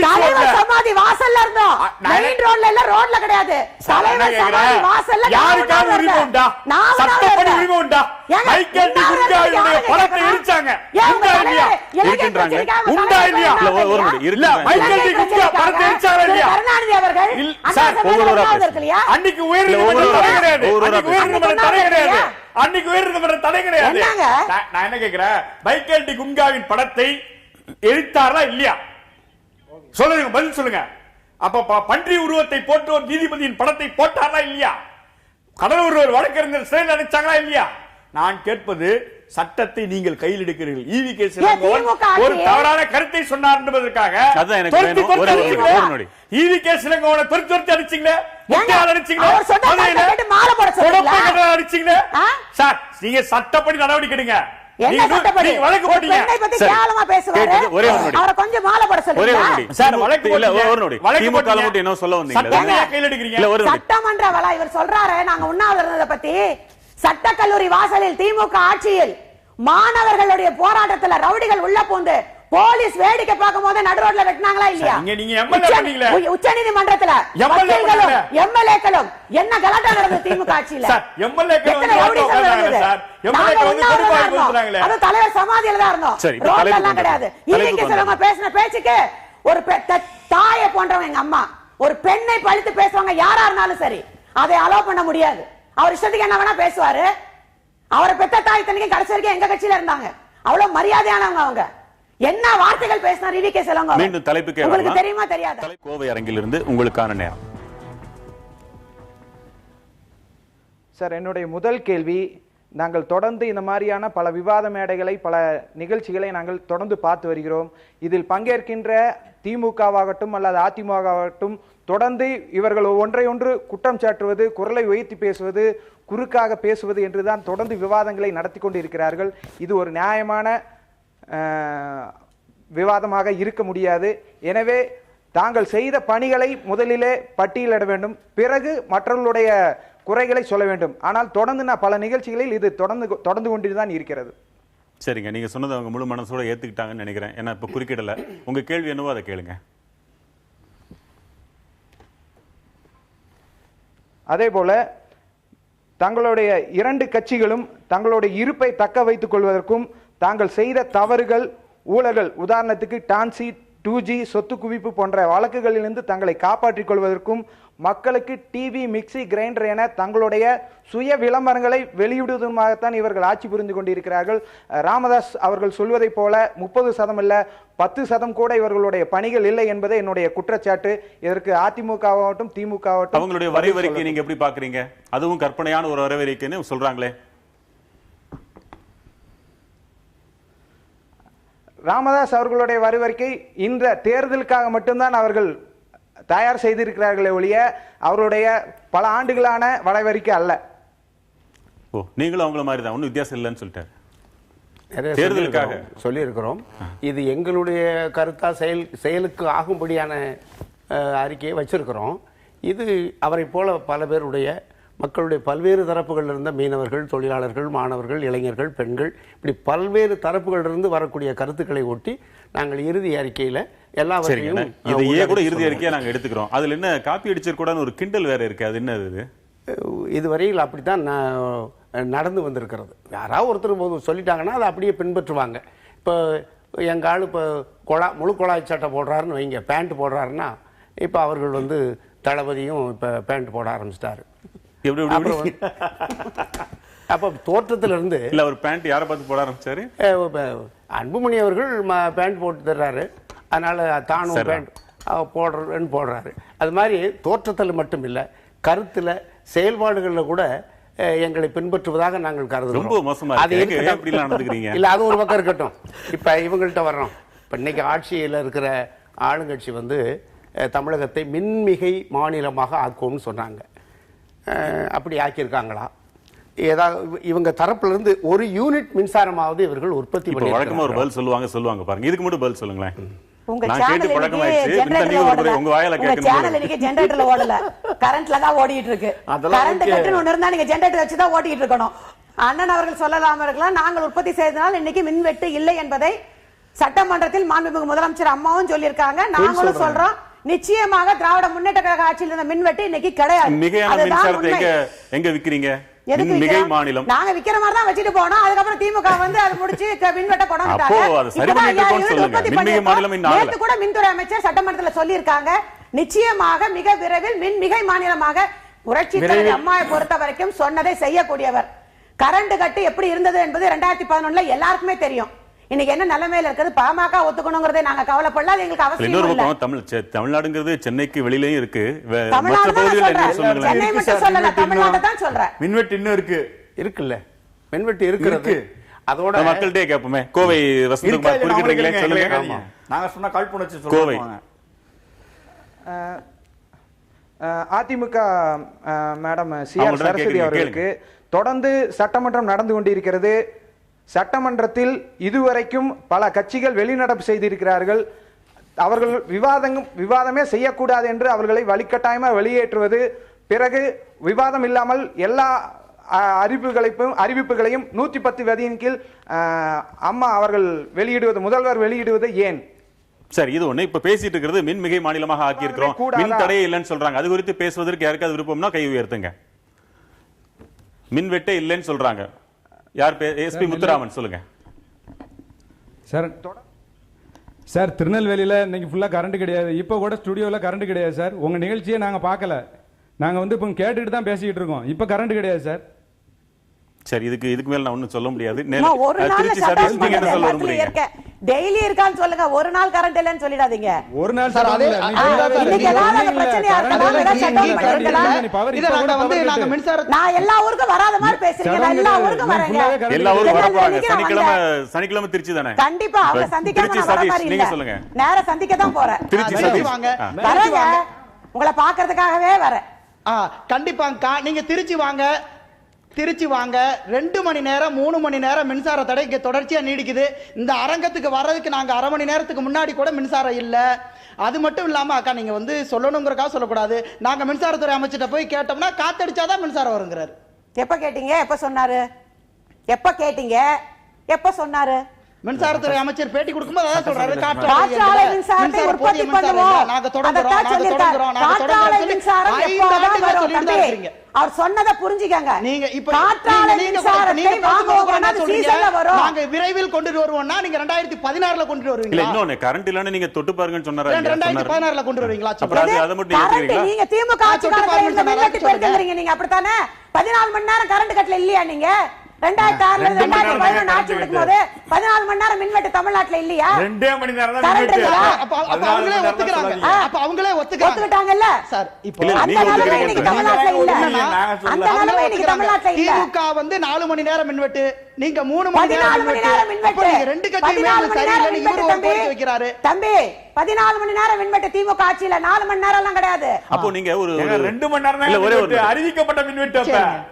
தலைவர் சமாதி வாசல்ல இருந்தோம். மெயின் ரோட்ல இல்ல, ரோட்ல கிடையாது. தலைவர் சமாதி வாசல்ல யாருக்காவது உரிமை உண்டா? சட்டப்படி உரிமை உண்டா? மைக்கேல் டி குண்டாவுடைய படத்தை எரிச்சாங்க. உண்டா இல்லையா? உண்டா இல்லையா? ஒரு நிமிடம் இல்ல, மைக்கேல் டி குண்டா படத்தை எரிச்சாரா இல்லையா? கருணாநிதி அவர்கள் சார் அன்னைக்கு உயர்நீதிமன்றம் தடை கிடையாது. அன்னைக்கு உயர்நீதிமன்றம் தடை கிடையாது. அன்னைக்கு உயர்நீதிமன்றம் தடை கிடையாது. நான் என்ன கேக்குறேன், மைக்கேல் டி குண்டாவின் படத்தை எரித்தாரா இல்லையா? சொல்லுங்க, பதில் சொல்லுங்க. அப்ப பன்றி உருவத்தை போட்டு ஒரு நீதிபதியின் படத்தை போட்டாரா இல்லையா? கடவுள் ஒருவர் வழக்கறிஞர் சிறையில் அடைச்சாங்களா இல்லையா? நான் கேட்பது, சட்டத்தை நீங்கள் கையில் எடுக்கிறீர்கள். ஈவி.கே. இளங்கோவன் ஒரு தவறான கருத்தை சொன்னார் என்பதற்காக ஈவி.கே. இளங்கோவனை துரத்தி அடிச்சீங்களே, அடிச்சீங்களே, சார் நீங்க சட்டப்படி நடவடிக்கை எடுங்க. என்ன சட்டப்படி வழக்கு போட்டீங்க? பெண்ணை பத்தி கேவலமா பேசுவாரு. அவரை கொஞ்சம் மாலை போட சொல்லுங்க சார். வழக்கு திமுக மட்டும் என்ன சொல்ல வந்தீங்க? கையில் எடுக்கிறீங்க. சட்டமன்ற வளா இவர் சொல்றாரு, நாங்க உண்ணாவிரதத்தை பத்தி. சட்டக்கல்லூரி வாசலில் திமுக ஆட்சியில் மாணவர்களுடைய போராட்டத்துல ரவுடிகள் உள்ள பூந்து போலீஸ் வேடிக்கை பார்க்கும் போது நடு ரோட்ல வெட்டினாங்களா இல்லையா? உச்ச நீதிமன்றத்துல எம்எல்ஏக்களும் என்ன கலாட்டா நடந்தது திமுக ஆட்சியில? அது தலைவர் சமாதியில தான் இருந்தோம், ரோட்ல எல்லாம் கிடையாது. ஈவி.கே. இளங்கோவன் பேசின பேச்சுக்கு ஒரு தாயை போன்றவங்க எங்க அம்மா ஒரு பெண்ணை பழித்து பேசுவாங்க, யாரா இருந்தாலும் சரி, அதை அலோவ் பண்ண முடியாது. அவர் இஷ்டத்துக்கு என்ன வேணா பேசுவாரு. அவரை பெத்த தாய் தனிக்கு கடைசி வரைக்கும் எங்க கட்சியில இருந்தாங்க. அவ்வளவு மரியாதையானவங்க அவங்க. என்ன வார்த்தைகள் பேசினார் ஈவி.கே. இளங்கோவன்? மீண்டும் தலைப்புக்கு உங்களுக்கு தெரியுமா தெரியாதா? கோவை அரங்கிலிருந்து உங்களுக்கான நேரம். சார், என்னுடைய முதல் கேள்வி, நாங்கள் தொடர்ந்து இந்த மாதிரியான பல விவாத மேடைகளை, பல நிகழ்ச்சிகளை நாங்கள் தொடர்ந்து பார்த்து வருகிறோம். இதில் பங்கேற்கின்ற திமுகவாகட்டும் அல்லது அதிமுகவாகட்டும் தொடர்ந்து இவர்கள் ஒன்றை ஒன்று குற்றம் சாட்டுவது, குரலை உயர்த்தி பேசுவது, குறுக்காக பேசுவது என்றுதான் தொடர்ந்து விவாதங்களை நடத்தி கொண்டு இருக்கிறார்கள். இது ஒரு நியாயமான விவாதமாக இருக்க முடியாது. எனவே தாங்கள் செய்த பணிகளை முதலிலே பட்டியலிட வேண்டும், பிறகு மற்றவர்களுடைய குறைகளை சொல்ல வேண்டும். ஆனால் தொடர்ந்து பல நிகழ்ச்சிகளில் இது தொடர்ந்து கொண்டுதான் இருக்கிறது. சரிங்க, நீங்க சொன்னது அவங்க முழு மனசோட ஏத்துக்கிட்டாங்கன்னு நினைக்கிறேன். ஏன்னா இப்ப குறுக்கிடல. உங்க கேள்வி என்னவோ அதை கேளுங்க. அதே போல தங்களுடைய இரண்டு கட்சிகளும் தங்களுடைய இருப்பை தக்க வைத்துக் கொள்வதற்கும் தாங்கள் செய்த தவறுகள், ஊழல்கள், உதாரணத்துக்கு டான்சி, 2G, சொத்து குவிப்பு போன்ற வழக்குகளிலிருந்து தங்களை காப்பாற்றிக் கொள்வதற்கும் மக்களுக்கு டிவி, மிக்சி, கிரைண்டர் என தங்களுடைய சுய விளம்பரங்களை வெளியிடுவதுமாகத்தான் இவர்கள் ஆட்சி புரிந்து கொண்டிருக்கிறார்கள். ராமதாஸ் அவர்கள் சொல்வதை போல 30% இல்ல 10% கூட இவர்களுடைய பணிகள் இல்லை என்பதே என்னுடைய குற்றச்சாட்டு. இதற்கு அதிமுகவாகட்டும் திமுகவாகட்டும் அவங்களுடைய வரைவறிக்கை நீங்க எப்படி பாக்குறீங்க? அதுவும் கற்பனையான ஒரு வரைவறிக்கைன்னு சொல்றாங்களே. ராமதாஸ் அவர்களுடைய வரைவறிக்கை இந்த தேர்தலுக்காக மட்டும்தான் அவர்கள் தயார் செய்திருக்கிறார்களே ஒழிய அவருடைய பல ஆண்டுகளான வரைவறிக்கை அல்ல. நீங்களும் அவங்கள மாதிரி தான், ஒன்றும் வித்தியாசம் இல்லைன்னு சொல்லிட்டாரு. தேர்தலுக்காக சொல்லியிருக்கிறோம். இது எங்களுடைய கருத்தா செயலுக்கு ஆகும்படியான அறிக்கையை வச்சிருக்கிறோம். இது அவரை போல பல பேருடைய மக்களுடைய பல்வேறு தரப்புகள் இருந்த மீனவர்கள், தொழிலாளர்கள், மாணவர்கள், இளைஞர்கள், பெண்கள், இப்படி பல்வேறு தரப்புகளிலிருந்து வரக்கூடிய கருத்துக்களை ஒட்டி நாங்கள் இறுதி அறிக்கையில் எல்லாவற்றையும் இதையே கூட இறுதி அறிக்கையை நாங்கள் எடுத்துக்கிறோம். அதில் என்ன காப்பி அடிச்சிருக்கூடாதுன்னு ஒரு கிண்டல் வேற இருக்கு. அது என்ன? இது இதுவரையில் அப்படித்தான் நடந்து வந்திருக்கிறது. யாராவது ஒருத்தர் சொல்லிட்டாங்கன்னா அதை அப்படியே பின்பற்றுவாங்க. இப்போ எங்கள் ஆள் இப்போ முழு குழாய் சட்டை போடுறாருன்னு வைங்க, பேண்ட் போடுறாருன்னா இப்போ அவர்கள் தளபதியும் இப்போ பேண்ட் போட ஆரம்பிச்சிட்டாரு. எப்படி எப்படி அப்போ தோற்றத்திலிருந்து இல்ல ஒரு பேண்ட் யாரை பார்த்து போட ஆரம்பிச்சாரு? அன்புமணி அவர்கள் பேண்ட் போட்டு தர்றாரு, அதனால தானும் பேண்ட் போடுறாரு. அது மாதிரி தோற்றத்தில் மட்டும் இல்லை, கருத்தில் செயல்பாடுகளில் கூட எங்களை பின்பற்றுவதாக நாங்கள் கருதுகிறோம். ரொம்ப மோசமா இருக்கு. அப்படிலாம் நடந்துக்கிறீங்க. இல்ல அது ஒரு பக்கம் இருக்கட்டும். இப்ப இவங்கள்ட்ட வர்றோம். இப்ப இன்னைக்கு ஆட்சியில் இருக்கிற ஆளுங்கட்சி வந்து தமிழகத்தை மின்மிகை மாநிலமாக ஆக்கும்னு சொன்னாங்க. அப்படி ஆக்கியிருக்காங்களா? ஏதாவது இவங்க தரப்புல இருந்து ஒரு யூனிட் மின்சாரமாவது இவர்கள் உற்பத்தி பண்ணி வழக்கமா ஒரு பதில் சொல்லுவாங்க பாருங்க. இதுக்கு மட்டும் பதில் சொல்லுங்களேன். உங்க நான் கேட்டு பழக்கமாயிடுச்சு. உங்க வாயில ஜெனரேட்டர்ல ஓடல, கரண்ட்ல தான் ஓடிட்டு இருக்கு. கரண்ட் கட்டுன்னு ஒண்ணு இருந்தா நீங்க ஜெனரேட்டர் வச்சு தான் ஓட்டிட்டு இருக்கணும். அண்ணன் அவர்கள் சொல்லலாம இருக்கலாம். நாங்கள் உற்பத்தி செய்ததால் இன்னைக்கு மின்வெட்டு இல்லை என்பதை சட்டமன்றத்தில் மாண்புமிகு முதலமைச்சர் அம்மாவும் சொல்லியிருக்காங்க, நாங்களும் சொல்றோம். நிச்சயமாக திராவிட முன்னேற்ற கழக ஆட்சியில் இருந்த மின்வெட்டு இன்னைக்கு கிடையாது. மிகையான மின்சாரத்தை எங்க விக்கிறீங்க? மிகை மாநிலம் நாங்க விக்கிற மாதிரி தான் வச்சிட்டு போனோம். அதுக்கப்புறம் திமுக வந்து அது முடிச்சு மின்வெட்ட கொண்டாந்துட்டாங்க. நேத்து கூட மின்துறை அமைச்சர் சட்டமன்றத்தில் சொல்லி இருக்காங்க, நிச்சயமாக மிக விரைவில் மின்மிகை மாநிலமாக புரட்சி தலைவி அம்மாவை பொறுத்த வரைக்கும் சொன்னதை செய்யக்கூடியவர். கரண்ட் கட்டு எப்படி இருந்தது என்பது 2011 எல்லாருக்குமே தெரியும். இன்னைக்கு என்ன நிலைமையில இருக்குது பாமக ஒத்துக்கணுங்கிறதை நாங்க கவலைப்படல. எங்களுக்கு அவசியம் இல்ல. தமிழ்நாடுங்கிறது சென்னைக்கு வெளியிலயும் இருக்கு. சென்னை மட்டும் சொல்லல, தமிழ்நாடு தான் சொல்றேன். மின்வெட்டு இன்னும் இருக்குல்ல, மின்வெட்டு இருக்கு. அதோட மக்கள்கிட்டே கேட்போமே. கோவை வசந்தகுமார் குறிப்பிட்டீங்களே, சொல்லுங்க. நாங்க சொன்னா காழ்ப்புணர்ச்சி கோவை அதிமுக மேடம் சிஆர் சரஸ்வதி அவர்களுக்கு தொடர்ந்து சட்டமன்றம் நடந்து கொண்டிருக்கிறது. சட்டமன்றத்தில் இதுவரைக்கும் பல கட்சிகள் வெளிநடப்பு செய்திருக்கிறார்கள். அவர்கள் விவாதமே செய்யக்கூடாது என்று அவர்களை வலுக்கட்டாயமாக வெளியேற்றுவது, பிறகு விவாதம் இல்லாமல் எல்லா அறிவிப்புகளையும் 110 விதியின் கீழ் அம்மா அவர்கள் வெளியிடுவது, முதல்வர் வெளியிடுவது ஏன்? சரி, இது ஒண்ணு. இப்ப பேசிட்டு இருக்கிறது மின்மிகை மாநிலமாக ஆக்கி இருக்கிறோம், மின் தடையே இல்லைன்னு சொல்றாங்க. அது குறித்து பேசுவதற்கு யாருக்காவது விருப்பம்னா கை உயர்த்துங்க. மின்வெட்டே இல்லைன்னு சொல்றாங்க. யார்? எஸ்பி முத்துராமன், சொல்லுங்க சார். திருநெல்வேலியில இன்னைக்கு ஃபுல்லா கரண்ட் கிடையாது. இப்போ கூட ஸ்டுடியோல கரண்ட் கிடையாது சார். உங்க நிகழ்ச்சியை நாங்க பார்க்கல. நாங்க வந்து இப்போ கேட்டுட்டு தான் பேசிக்கிட்டு இருக்கோம். இப்போ கரண்ட் கிடையாது சார். சரி, இதுக்கு மேல நான் ஒண்ணும் சொல்ல முடியாது. டெய்லி இருக்கான்னு சொல்லுங்க, ஒரு நாள் கரண்ட் இல்லன்னு சொல்லிடாதீங்க. ஒரு நாள் நான் எல்லா ஊருக்கும் வராத மாதிரி பேசுறீங்க. எல்லா ஊருக்கும் வரேங்க. எல்லா ஊருக்கும் வர போறாங்க. சனிக்கிழமை திருச்சி தானே? கண்டிப்பா அவங்க சந்திக்காம வர மாதிரி இல்ல. சொல்லுங்க. நேரா சந்திக்க தான் போறேன். திருச்சி வாங்க. வரேங்க, உங்களை பாக்குறதுக்காகவே வரேன். கண்டிப்பாங்கக்கா, நீங்க திருச்சி வாங்க. 2 மணி நேரம் 3 மணி நேரம் மின்சார தடை இங்க தொடர்ச்சியா நீடிக்குது. இந்த அரங்கத்துக்கு வர்றதுக்கு நாங்க அரை மணி நேரத்துக்கு முன்னாடி கூட மின்சாரம் இல்ல. அது மட்டும் இல்லாம அக்கா, நீங்க வந்து சொல்லணுங்கிறக்காக சொல்லக்கூடாது. நாங்க மின்சாரத்துறை அமைச்சிட்ட போய் கேட்டோம்னா காத்தடிச்சாதான் மின்சாரம் வருங்கிறாரு. எப்ப கேட்டீங்க? எப்ப சொன்னாரு? எப்ப கேட்டீங்க? எப்ப சொன்னாரு? மின்சாரத்துறை அமைச்சர் பேட்டி கொடுக்கும்போது அதான் சொல்றாரு, காற்றாலை மின்சாரத்தை உற்பத்தி பண்ணுவோம். நாங்க தொடங்குறோம். அவர் சொன்னதை புரிஞ்சுக்கங்க. நீங்க இப்ப காற்றாலை மின்சாரத்தை வாங்குவோம், சீசன்ல வரும். நாங்க விரைவில் கொண்டு வருவோம்னா நீங்க 2016ல கொண்டு வருவீங்க. இல்ல, இன்னொன்னு கரண்ட் இல்லன்னு நீங்க தொட்டு பாருங்கன்னு சொன்னாரு. 2016ல கொண்டு வருவீங்களா? அத மட்டும் ஏத்துறீங்களா? நீங்க திமுக ஆட்சி காலத்துல இந்த மின்வெட்டு பெருக்குறீங்க. நீங்க அப்படித்தானே 14 மணி நேரம் கரண்ட் கட்டல இல்லையா? நீங்க 2006ல 2011 ஆட்சி எடுக்கும்போது 14 மணி நேரம் மின்வெட்டு தமிழ்நாட்டுல இல்லையா? 2 மணி நேரம் தான் மின்வெட்டு. அப்ப அவங்களே ஒத்துக்கறாங்க. அப்ப அவங்களே ஒத்துக்கிட்டாங்கல்ல சார். இப்போ அந்த நிலைமை இன்னைக்கு தமிழ்நாட்டுல இல்ல. அந்த நிலைமை இன்னைக்கு தமிழ்நாட்டுல இல்ல. திமுக வந்து 4 மணி நேரம் மின்வெட்டு, நீங்க 3 மணி நேரம் மின்வெட்டு. நீங்க ரெண்டு கட்சியுமே சரியில்லைன்னு இவரு ஒரு கோரிக்கை வைக்கிறாரு. தம்பி 14 மணி நேரம் மின்வெட்டு திமுக ஆட்சியில, 4 மணி நேரம் எல்லாம் கிடையாது. அப்போ நீங்க ஒரு 2 மணி நேரம் இல்ல, ஒரே அறிவிக்கப்பட்ட மின்வெட்டு.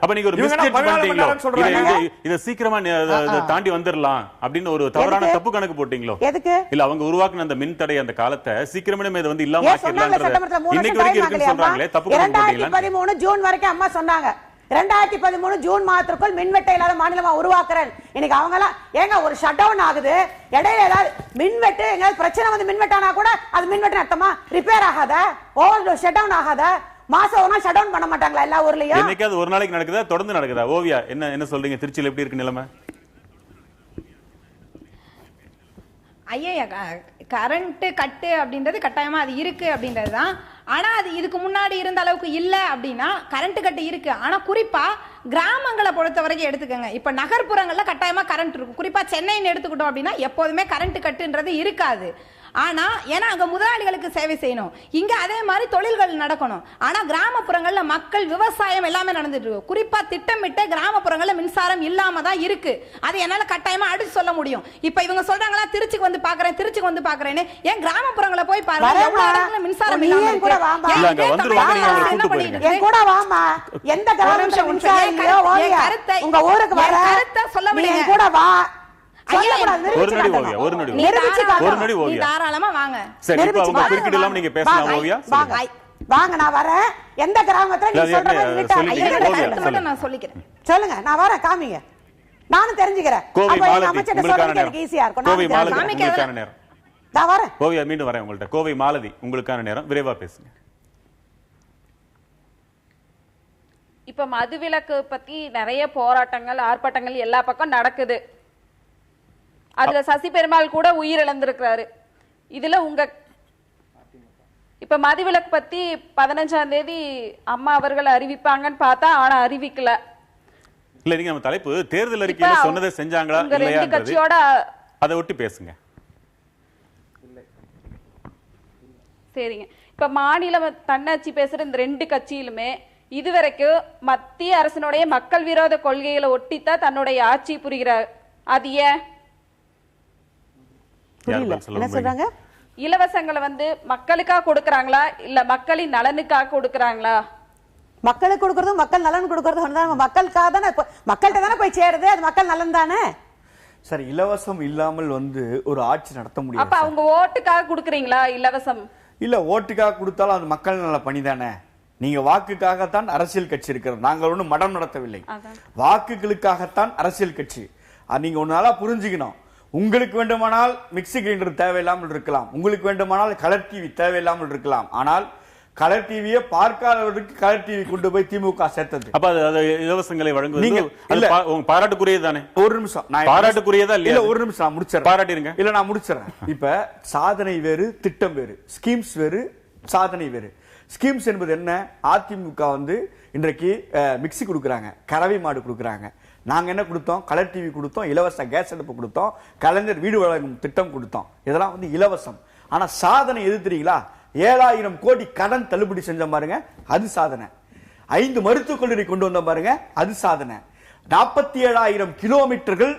அப்ப நீங்க ஒரு மிஸ்டேக் பண்ணிட்டீங்களோ? இத சீக்கிரமா தாண்டி வந்துறலாம் அப்படின்னு ஒரு தவறான தப்பு கணக்கு போட்டீங்களோ? எதுக்கு? இல்ல, அவங்க உருவாக்குன அந்த மின் தடை அந்த காலத்தை சீக்கிரமே இத வந்து இல்லாம ஆக்கிடலாம்ன்றது இன்னைக்கு வரைக்கும் இருக்குன்னு சொல்றாங்களே, தப்பு கணக்கு போட்டீங்களா? 2013 ஜூன் வரைக்கும் அம்மா சொன்னாங்க, 2013 ஜூன் மாதத்திற்குள் மின்வெட்டை இல்லாத மாநிலமா உருவாக்குறேன். இன்னைக்கு அவங்க எல்லாம் ஏங்க ஒரு ஷட் டவுன் ஆகுது, இடையில ஏதாவது மின்வெட்டு எங்க பிரச்சனை வந்து மின்வெட்டானா கூட அது மின்வெட்டு அர்த்தமா? ரிப்பேர் ஆகாத, ஓவர் ஷட் டவுன் ஆகாத, மாசம் ஒரு நாள் ஷட் டவுன் பண்ண மாட்டாங்களா எல்லா ஊர்லயும்? என்னைக்காவது ஒரு நாளைக்கு நடக்குதா? தொடர்ந்து நடக்குதா? ஓவியா, என்ன சொல்றீங்க? திருச்சியில் எப்படி இருக்கு நிலைமை? ஐயா, கரண்ட் கட்டு அப்படின்றது கட்டாயமா அது இருக்கு அப்படின்றது தான். ஆனா அது இதுக்கு முன்னாடி இருந்த அளவுக்கு இல்ல அப்படின்னா கரண்ட் கட்டு இருக்கு. ஆனா குறிப்பா கிராமங்களை பொறுத்த வரைக்கும் எடுத்துக்கங்க. இப்ப நகர்ப்புறங்கள்ல கட்டாயமா கரண்ட் இருக்கும். குறிப்பா சென்னைன்னு எடுத்துக்கிட்டோம் அப்படின்னா எப்போதுமே கரண்ட் கட்டுன்றது இருக்காது. ஆனா ஏன்னா அங்க முதலாளிகளுக்கு சேவை செய்யணும், இங்க அதே மாதிரி தொழில்கள் நடக்கணும். ஆனா கிராமப்புறங்கள்ல மக்கள் விவசாயம் எல்லாமே நடந்துட்டு இருக்கு. குறிப்பா திட்டமிட்ட கிராமப்புறங்கள்ல மின்சாரம் இல்லாம தான் இருக்கு. அது என்னால கட்டாயமா அடிச்சு சொல்ல முடியும். இப்ப இவங்க சொல்றாங்களா திருச்சிக்கு வந்து பாக்குறேன்னு, ஏன் கிராமப்புறங்களை போய் பாருங்க எவ்வளவு இடத்துல மின்சாரம் இல்லாம இருக்கு. எந்த கிராமத்துல மின்சாரம் இல்லையோ ஓவியா உங்க ஊருக்கு வர கருத்தை சொல்ல முடியும். கூட வா தாராளமா வாங்க. வாங்க நான் வரேன். எந்த கிராமத்துல நீங்க சொல்ற மாதிரி நான் சொல்லிக்கிறேன். சொல்லுங்க, நான் வரேன், காமிங்க, நானும் தெரிஞ்சுக்கிறேன். மீண்டும் வரேன் உங்கள்ட்ட. கோவை மாலதி, உங்களுக்கான நேரம், விரைவா பேசுங்க. இப்ப மதுவிலக்கு பத்தி நிறைய போராட்டங்கள் ஆர்ப்பாட்டங்கள் எல்லா பக்கம் நடக்குது. அதுல சசி பெருமாள் கூட உயிரிழந்திருக்கிறாரு. இதுல உங்க இப்ப மதுவிலக்கு பத்தி 15ஆம் தேதி அம்மா அவர்கள் அறிவிப்பாங்கன்னு பார்த்தா, ஆனா அறிவிக்கல. இல்ல, நீங்க நம்ம தலைப்பு தேர்தல் அறிக்கையில சொன்னதை செஞ்சாங்களா இல்லையா கட்சியோட அதை ஒட்டி பேசுங்க. சரிங்க. இப்ப மாநில தன்னாட்சி பேசுற இந்த 2 கட்சியிலுமே இதுவரைக்கும் மத்திய அரசினுடைய மக்கள் விரோத கொள்கைகளை ஒட்டித்தான் தன்னுடைய ஆட்சி புரிகிறார். அது ஏன்? என்ன சொல்றாங்க? இலவசங்களை மக்களுக்காக கொடுக்கறாங்களா இல்ல மக்களின் நலனுக்காக கொடுக்கறாங்களா? மக்களுக்கு கொடுக்கறதும் மக்கள் நலன் கொடுக்கறதும் மக்களுக்காக தானே, மக்கள்கிட்ட தானே போய் சேருது. அது மக்கள் நலன் தானே. சார், இலவசம் இல்லாமல் ஒரு ஆட்சி நடத்த முடியாது. அப்ப அவங்க ஓட்டுக்காக கொடுக்கறீங்களா இலவசம்? இல்ல, ஓட்டுக்காக கொடுத்தாலும் அது மக்கள் நல பணி தானே. நீங்க வாக்குக்காகத்தான் அரசியல் கட்சி இருக்கிறது. நாங்கள் ஒன்றும் மடம் நடத்தவில்லை, வாக்குகளுக்காகத்தான் அரசியல் கட்சி. அது நீங்க ஒன்னு நாளா புரிஞ்சுக்கணும். உங்களுக்கு வேண்டுமானால் மிக்சி கிரைண்டர் தேவையில்லாமல் இருக்கலாம், உங்களுக்கு வேண்டுமானால் கலர் டிவி தேவையில்லாமல் இருக்கலாம். ஆனால் கலர் டிவியை பார்க்காதவர்களுக்கு கலர் டிவி கொண்டு போய் திமுக சேர்த்தது. அப்ப அது இலவசங்களை வழங்குவது பாராட்டுக்குரியது தானே? ஒரு நிமிஷம், நான் பாராட்டுக்குரியதா இல்லையா? ஒரு நிமிஷம், நான் முடிச்சிடறேன். பாராட்டிருங்க. இல்ல, நான் முடிச்சிடறேன். இப்ப சாதனை வேறு, திட்டம் வேறு, ஸ்கீம்ஸ் வேறு, சாதனை வேறு. ஸ்கீம்ஸ் என்பது என்ன? அதிமுக இன்றைக்கு மிக்சி கொடுக்கறாங்க, கறவை மாடு கொடுக்கறாங்க. நாங்க என்ன கொடுத்தோம்? கலர் டிவி கொடுத்தோம், இலவச கேஸ் அடுப்பு கொடுத்தோம், கலைஞர் வீடு வழங்கும் திட்டம் கொடுத்தோம். இதெல்லாம் இலவசம். ஆனா சாதனை எது தெரியுங்களா? 7000 கோடி கடன் தள்ளுபடி செஞ்ச பாருங்க, அது சாதனை. 5 மருத்துவக் கல்லூரி கொண்டு வந்த பாருங்க, அது சாதனை. 47,000 கிலோமீட்டர்கள்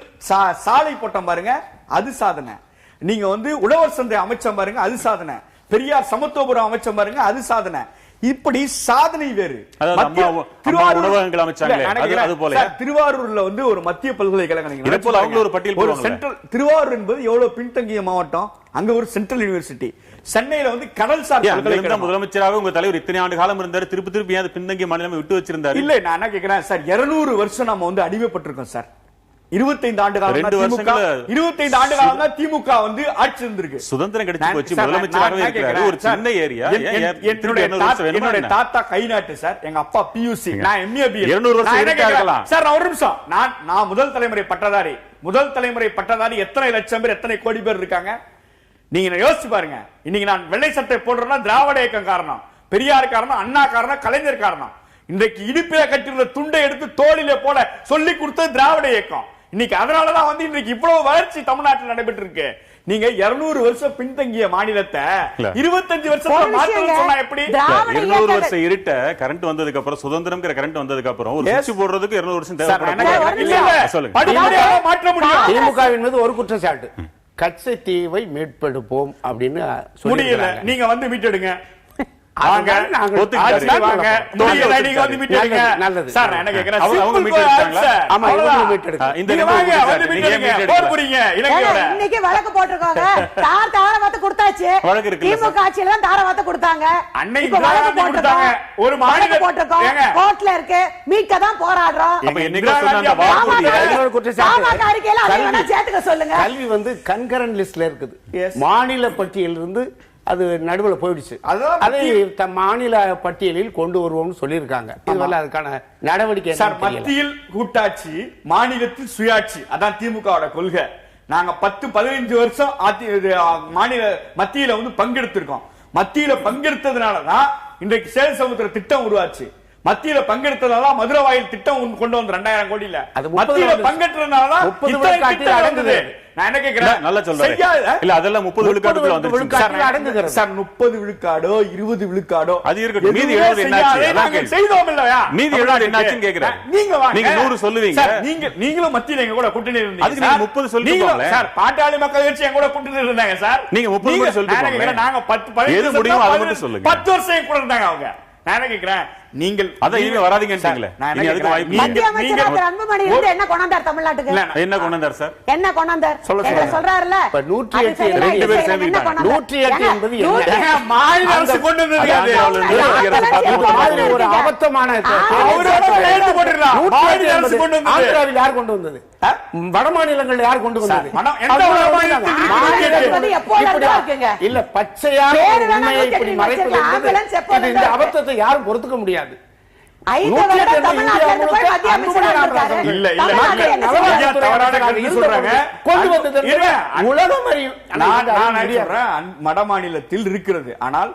சாலை போட்டோம் பாருங்க, அது சாதனை. நீங்க உழவர் சந்தை அமைச்சம் பாருங்க, அது சாதனை. பெரியார் சமத்துவபுரம் அமைச்சம் பாருங்க, அது சாதனை. இப்படி சாதனை வேறு. திருவாரூர்ல ஒரு மத்திய பல்கலைக்கழகம், திருவாரூர் என்பது எவ்வளவு பின்தங்கிய மாவட்டம், அங்க ஒரு சென்ட்ரல் யூனிவர்சிட்டி. சென்னையில கடல்சார் பல்கலைக்கழகம். முதலமைச்சராக உங்க தலைவர் இத்தனை ஆண்டு காலம் இருந்தாரு, திருப்பி பின்தங்கிய மாநிலம் விட்டு வச்சிருந்தாரு. இல்ல, நான் என்ன கேட்கிறேன் சார், 200 வருஷம் நம்ம அடிமைப்பட்டிருக்கோம் சார். 25 ஆண்டு காலம் 25 ஆண்டு காலம் தான் திமுக ஆட்சி இருந்திருக்கு. சுதந்திரம் கிடைச்சு போச்சு, முதலமைச்சராகவே இருக்காரு. ஒரு சின்ன ஏரியா. என்னுடைய தாத்தா கை நாட்டு சார், எங்க அப்பா பியூசி, நான் எம்ஏ பி. 200 வருஷம் இருக்கலாம் சார். நான் ஒரு நிமிஷம், நான் முதல் தலைமுறை பட்டதாரி. முதல் தலைமுறை பட்டதாரி எத்தனை லட்சம் பேர், எத்தனை கோடி பேர் இருக்காங்க? நீங்க யோசிச்சு பாருங்க. இன்னைக்கு நான் வெள்ளை சட்டை போடுறேன்னா திராவிட இயக்கம் காரணம், பெரியார் காரணம், அண்ணா காரணம், கலைஞர் காரணம். இன்றைக்கு இடுப்பில கட்டிருந்த துண்டை எடுத்து தோளிலே போட சொல்லி கொடுத்தது திராவிட இயக்கம். இன்னைக்கு அதனாலதான் இன்றைக்கு இவ்வளவு வளர்ச்சி தமிழ்நாட்டில் நடைபெற்று இருக்கு. நீங்க 200 வருஷம் பின்தங்கிய மாநிலத்தை 25 வருஷம் மாற்றணும் சொன்னா எப்படி? 200 வருஷம் இருட்ட கரண்ட் வந்ததுக்கு அப்புறம், சுதந்திரம்ங்கிற கரண்ட் வந்ததுக்கு அப்புறம் ஒரு சுவிட்ச் போடுறதுக்கு 200 வருஷம் தேவைப்படும். சொல்லுங்க. மாற்ற முடியும். திமுகவின் மீது ஒரு குற்றச்சாட்டு, கச்சத்தீவை மீட்டெடுப்போம் அப்படின்னு முடியல. நீங்க மீட்டெடுங்க. நல்லது. சார், என்ன கேக்குறேன், இன்னைக்கு வழக்கு போட்டிருக்காங்க. தார் தாரவாத்து கொடுத்தாச்சு. திமுக ஆட்சியில தான் தாரவாத்து கொடுத்தாங்க. அன்னைக்கு வழக்கு போட்டிருக்காங்க. ஒரு மாநில போட்டிருக்கோம், கோர்ட்ல இருக்கு, மீட்க தான் போராடுறோம். அறிக்கையில அதை சேர்த்துக்க சொல்லுங்க. கல்வி கன்கரண்ட் லிஸ்ட்ல இருக்குது. மாநில பட்டியலில் இருந்து அது நடுவில் போயிடுச்சு. அதை மாநில பட்டியலில் கொண்டு வருவோம்னு சொல்லியிருக்காங்க. அதுக்கான நடவடிக்கை. மத்தியில் கூட்டாட்சி, மாநிலத்தில் சுயாட்சி, அதான் திமுகவோட கொள்கை. நாங்க 10-15 வருஷம் மாநில மத்தியில பங்கெடுத்திருக்கோம். மத்தியில பங்கெடுத்ததுனாலதான் இன்றைக்கு சேல் சமுத்திர திட்டம் உருவாச்சு. மத்தியில பங்கெடுத்ததால மதுரை வாயில் திட்டம் கொண்டு வந்து 2000 கோடியில மத்தியில பங்கெடுத்ததுனாலதான் நான் என்ன கேக்குறேன், நல்லா சொல்றேன் இல்ல அதெல்லாம் 30 விழுக்காடுக்குள்ள வந்துருச்சு சார். 30 விழுக்காடோ 20 விழுக்காடோ அது இருக்கட்டும், மீதி 70 என்னாச்சு செய்தோம் இல்லையா? மீதி 70 என்னாச்சுன்னு கேக்குறேன். நீங்க 100 சொல்லுவீங்க, நீங்களும் மத்தியில எங்க கூட கூட்டணி இருந்தீங்க. அதுக்கு நீங்க 30 சொல்லுவீங்க சார். பாட்டாளி மக்கள் கட்சி எங்க கூட கூட்டணி இருந்தாங்க சார். நீங்க 30 மட்டும் சொல்லுங்க, நாங்க 10 எது முடியுமோ அதை மட்டும் சொல்லுங்க. 10 வருஷம் கூட இருந்தாங்க அவங்க. நான் என்ன கேக்குறேன், நீங்கள் அத நீங்க வராதீங்கன்றீங்களே, நீங்க அதுக்கு வாய்ப்பு மத்திய அமைச்சர் அன்புமணி இருந்து என்ன கொண்டாந்தார் தமிழ்நாட்டுக்கு? என்ன கொண்டாந்தார் சார்? என்ன கொண்டாந்தார் சொல்றாருல? இப்ப 108 ரெண்டு பேர் சேர்ந்துட்டாங்க. 108 என்பது என்ன? மாநில அரசு கொண்டு வந்தது ஒரு அபத்தமான ஆந்திராவில் யார் கொண்டு வந்தது? வட மாநிலங்கள் யார் கொண்டு வந்தது? இல்ல பச்சையான உண்மையை இப்படி மறைப்பது என்பது இந்த அபத்தத்தை யாரும் பொறுத்துக்க முடியாது. வட மாநிலத்தில் இருக்கிறது, ஆனால்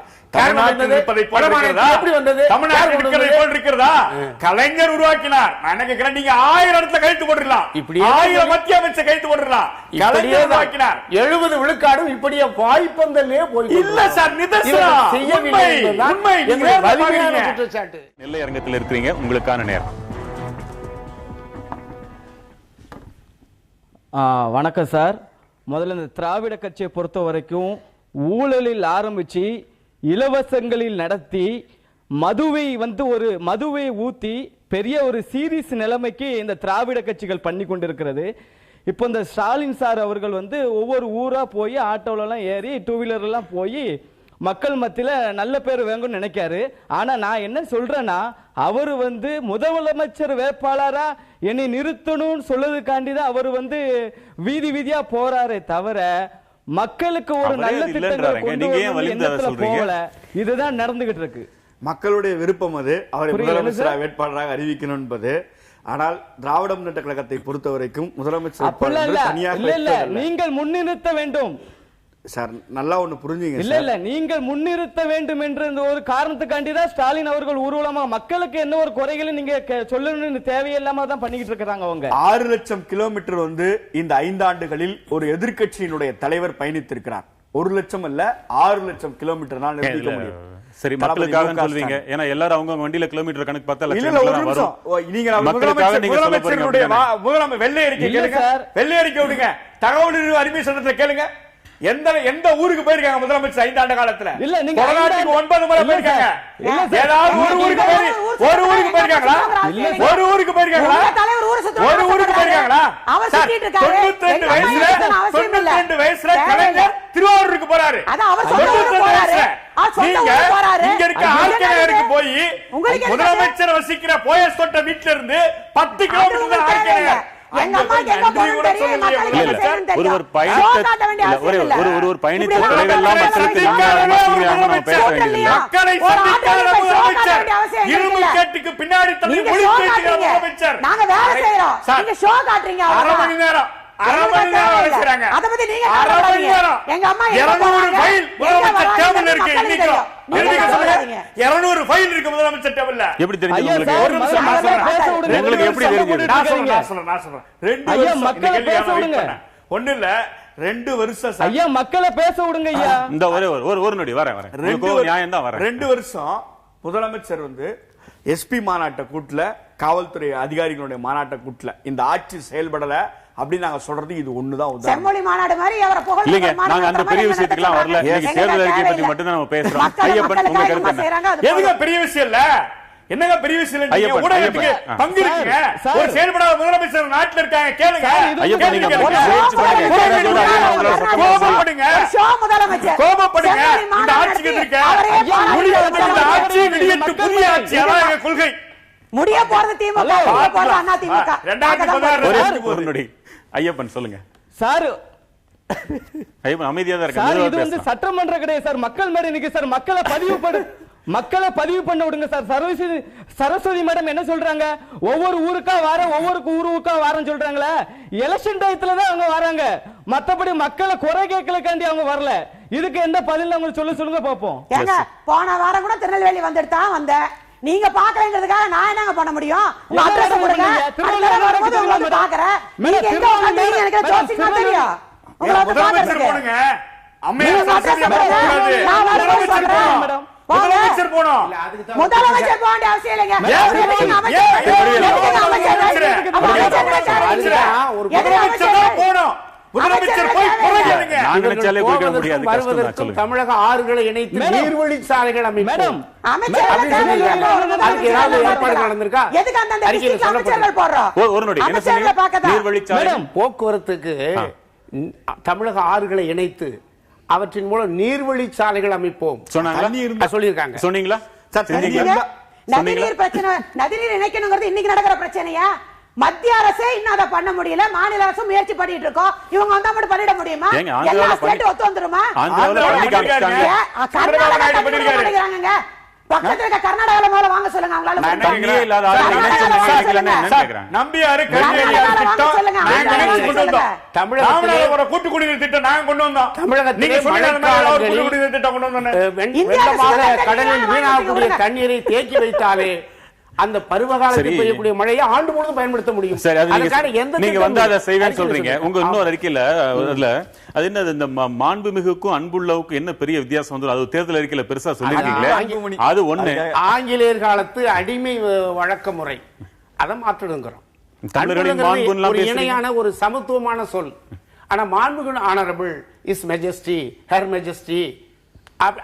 கலைஞர் உருவாக்கினார். நான் என்ன கேட்கிறேன், நீங்க 1000 இடத்துல கைத்து போட்டுடலாம், 1000 மத்திய அமைச்சர் கைத்து போட்டுடலாம். கலைஞர் உருவாக்கினார். 70 விழுக்காடும் இப்படியே வாய்ப்பந்தலே போய் இல்ல சார், நிதர்சனம் செய்யவில்லை. உண்மை குற்றச்சாட்டு. நெல்லை அரங்கத்தில் இருக்கிறீங்க, உங்களுக்கான நேரம். வணக்கம் சார். முதல்ல இந்த திராவிட கட்சியை பொறுத்த வரைக்கும் ஊழலில் ஆரம்பிச்சு இலவசங்களில் நடத்தி மதுவை ஊத்தி பெரிய ஒரு சீரியஸ் நிலைமைக்கு இந்த திராவிட கட்சிகள் பண்ணி கொண்டிருக்கிறது. இப்போ இந்த ஸ்டாலின் சார் அவர்கள் ஒவ்வொரு ஊரா போய் ஆட்டோலாம் ஏறி 2 வீலர் எல்லாம் போய் மக்கள் மத்தியில நல்ல பேர் வேணும்னு நினைக்காரு. ஆனா நான் என்ன சொல்றேன்னா, அவர் முதலமைச்சர் வேட்பாளரா என்னை நிறுத்தணும்னு சொல்லதுக்காண்டிதான் அவர் வீதி வீதியா போறாரே தவிர மக்களுக்கு ஒரு நல்ல திட்டங்களை கொண்டு போகல. இதுதான் நடந்துகிட்டு இருக்கு. மக்களுடைய விருப்பம் அது, அவரை முதலமைச்சர் வேட்பாளராக அறிவிக்கணும் என்பது. ஆனால் திராவிட முன்னேற்ற கழகத்தை பொறுத்த வரைக்கும் முதலமைச்சர் நீங்கள் முன்னிறுத்த வேண்டும் சார். நல்லா ஒண்ணு புரிஞ்சுங்க. இல்ல நீங்கள் முன்னிறுத்த வேண்டும் என்ற ஒரு காரணத்துக்காண்டிதான் ஸ்டாலின் அவர்கள் ஊர்வலமா மக்களுக்கு என்ன ஒரு குறைகளை நீங்க சொல்லணும்னு தேவையில்லாம தான் பண்ணிக்கிட்டு இருக்காங்க. அவங்க 6 லட்சம் கிலோமீட்டர் இந்த 5 ஆண்டுகளில் ஒரு எதிர்க்கட்சியினுடைய தலைவர் பயணித்திருக்கிறார். 1 லட்சம் அல்ல, 6 லட்சம் கிலோமீட்டர் தான் நிறுத்திக்க முடியும். சரி, மக்களுக்காக சொல்வீங்க, ஏன்னா எல்லாரும் அவங்க வண்டியில கிலோமீட்டர் கணக்கு பார்த்தா வெள்ளை அறிக்கை விடுங்க, தகவல் அறிமை சட்டத்தை கேளுங்க. எந்த ஊருக்கு போயிருக்காங்க முதலமைச்சர் 5 ஆண்டு காலத்துல? கொடநாட்டுக்கு 9 முறை போயிருக்காங்க. ஏதாவது ஒரு ஊருக்கு போயிருக்காங்களா? ஒரு ஊருக்கு போயிருக்காங்களா? 92 வயசுல கலைஞர் திருவாரூருக்கு போறாரு. இங்க இருக்க ஆழ்கிணருக்கு போய் முதலமைச்சர் வசிக்கிற போயஸ் தோட்ட வீட்டுல இருந்து 10 கிலோமீட்டர் ஆழ்கிணர். ஒருவர் பயணித்த தொலைவெல்லாம் மக்களுக்கு மக்களை சந்திக்காத முதலமைச்சர், இரும்பு கேட்டுக்கு பின்னாடி தள்ளி மொழி பேசுகிற முதலமைச்சர். அரை மணி நேரம் பேசுறாங்க. 200 ஃபைல் முதலமைச்சர் டேபிள்ல இருக்கு. இன்னைக்கு 200 ஃபைல் இருக்கு முதலமைச்சர் டேபிள்ல. எப்படி தெரிஞ்சது உங்களுக்கு? ஒரு நிமிஷம் நான் சொல்றேன். உங்களுக்கு எப்படி தெரிஞ்சது? நான் சொல்றேன். 2 வருஷம் ஒண்ணு இல்ல, 2 வருஷம் ஐயா மக்களை பேச விடுங்க ஐயா. இந்த ஒரு நொடி வரேன். 2 வருஷம் முதலமைச்சர் எஸ்பி மாநாட்ட கூட்டல, காவல்துறை அதிகாரிகளுடைய மாநாட்ட கூட்டல இந்த ஆட்சி செயல்படல அப்படி நாங்க சொல்றது இது ஒண்ணுதான். செம்மொழி மாநாடு மாதிரி அவரை புகழ் இல்லங்க, நாங்க அந்த பெரிய விஷயத்துக்குலாம் வரல. இன்னைக்கு தேர்தல் அறிக்கை பத்தி மட்டும் தான் நம்ம பேசுறோம். ஐயப்பன், உங்க கருத்து என்ன? எதுங்க பெரிய விஷயம் இல்ல? என்னங்க பெரிய விஷயம் இல்ல? நீங்க ஊடகத்துக்கு பங்கு இருக்கீங்க. ஒரு செயல்படாத முதலமைச்சர் நாட்டுல இருக்காங்க, கேளுங்க. ஐயப்பன், நீங்க முயற்சி பண்ணுங்க, கோபப்படுங்க, கோபப்படுங்க. இந்த ஆட்சிக்கு இருக்க இந்த ஆட்சி விடியட்டு புதிய ஆட்சி, அதான் எங்க கொள்கை. முடிய போறது திமுக, போறது அண்ணா திமுக. 2016 ஐயப்பன் சொல்லுங்க சார். ஐயப்பன் அமைதியா தான் இருக்காரு. சார் இது சட்டமன்ற கிடையாது சார், மக்கள் மேடை இன்னைக்கு சார். மக்களை பதிவு பண்ண விடுங்க சார். சரஸ்வதி மேடம் என்ன சொல்றாங்க? ஒவ்வொரு ஊருக்கா வாரம் சொல்றாங்களே. எலெக்ஷன் டயத்துல தான் அவங்க வராங்க, மத்தபடி மக்களை குறை கேட்கலக்காண்டி அவங்க வரல. இதுக்கு எந்த பதில் உங்களுக்கு சொல்லுங்க பாப்போம். ஏங்க போன வாரம் கூட திருநெல்வேலி வந்துட்டு தான் வந்தேன். நீங்க பாக்கலங்கிறதுக்காக நான் என்னங்க பண்ண முடியும்? உங்க அட்ரஸ் கொடுங்க. வரும்போது உங்களுக்கு பாக்குறேன். நீங்க எங்க வந்தீங்க எனக்கு ஜோசியமா தெரியும். உங்களை வந்து பாக்குறதுக்கு போடுங்க. அம்மையார் சரஸ்வதி அம்மா போறாரு. முதலமைச்சர் போணும். முதலமைச்சர் போக வேண்டிய அவசியம் இல்லைங்க. தமிழக ஆறுகளை இணைத்து நீர்வழி சாலைகள் அமைப்போம். போக்குவரத்துக்கு தமிழக ஆறுகளை இணைத்து அவற்றின் மூலம் நீர்வழி சாலைகள் அமைப்போம் சொல்லியிருக்காங்க. சொன்னீங்களா? நதிநீர் பிரச்சனை, நதிநீர் இணைக்கணுங்கிறது இன்னைக்கு நடக்கிற பிரச்சனையா? மத்திய அரசே இன்னும் அதை பண்ண முடியல, மாநில அரசும் முயற்சி பண்ணிட்டு இருக்கோம். இவங்க வந்தா மட்டும் பண்ணிட முடியுமா? எல்லா ஸ்டேட் ஒத்து வந்துருமா? கர்நாடகா பக்கத்துல இருக்க கர்நாடகால மேல வாங்க சொல்லுங்க. அவங்களால நம்பியாரு தமிழக கூட்டு குடிநீர் திட்டம் நாங்க கொண்டு வந்தோம். தமிழகத்திலே கடலில் வீணாகக்கூடிய தண்ணீரை தேக்கி வைத்தாலே அந்த பருவகாலத்தில் பெய்யக்கூடிய மழையை ஆண்டு முழுவதும் பயன்படுத்த முடியும். நீங்க வந்து அதை செய்வேன்னு சொல்றீங்க. உங்க இன்னொரு அறிக்கையில அது என்ன, இந்த மாண்புமிகுக்கும் அன்புள்ளவுக்கும் என்ன பெரிய வித்தியாசம் வந்து அது தேர்தல் அறிக்கையில பெருசா சொல்லிருக்கீங்களே, அது ஒண்ணு. ஆங்கிலேயர் காலத்து அடிமை வழக்க முறை அதை மாற்றிடுங்கிறோம். ஒரு இணையான ஒரு சமத்துவமான சொல். ஆனா மாண்புமிகு honourable, is majesty, her majesty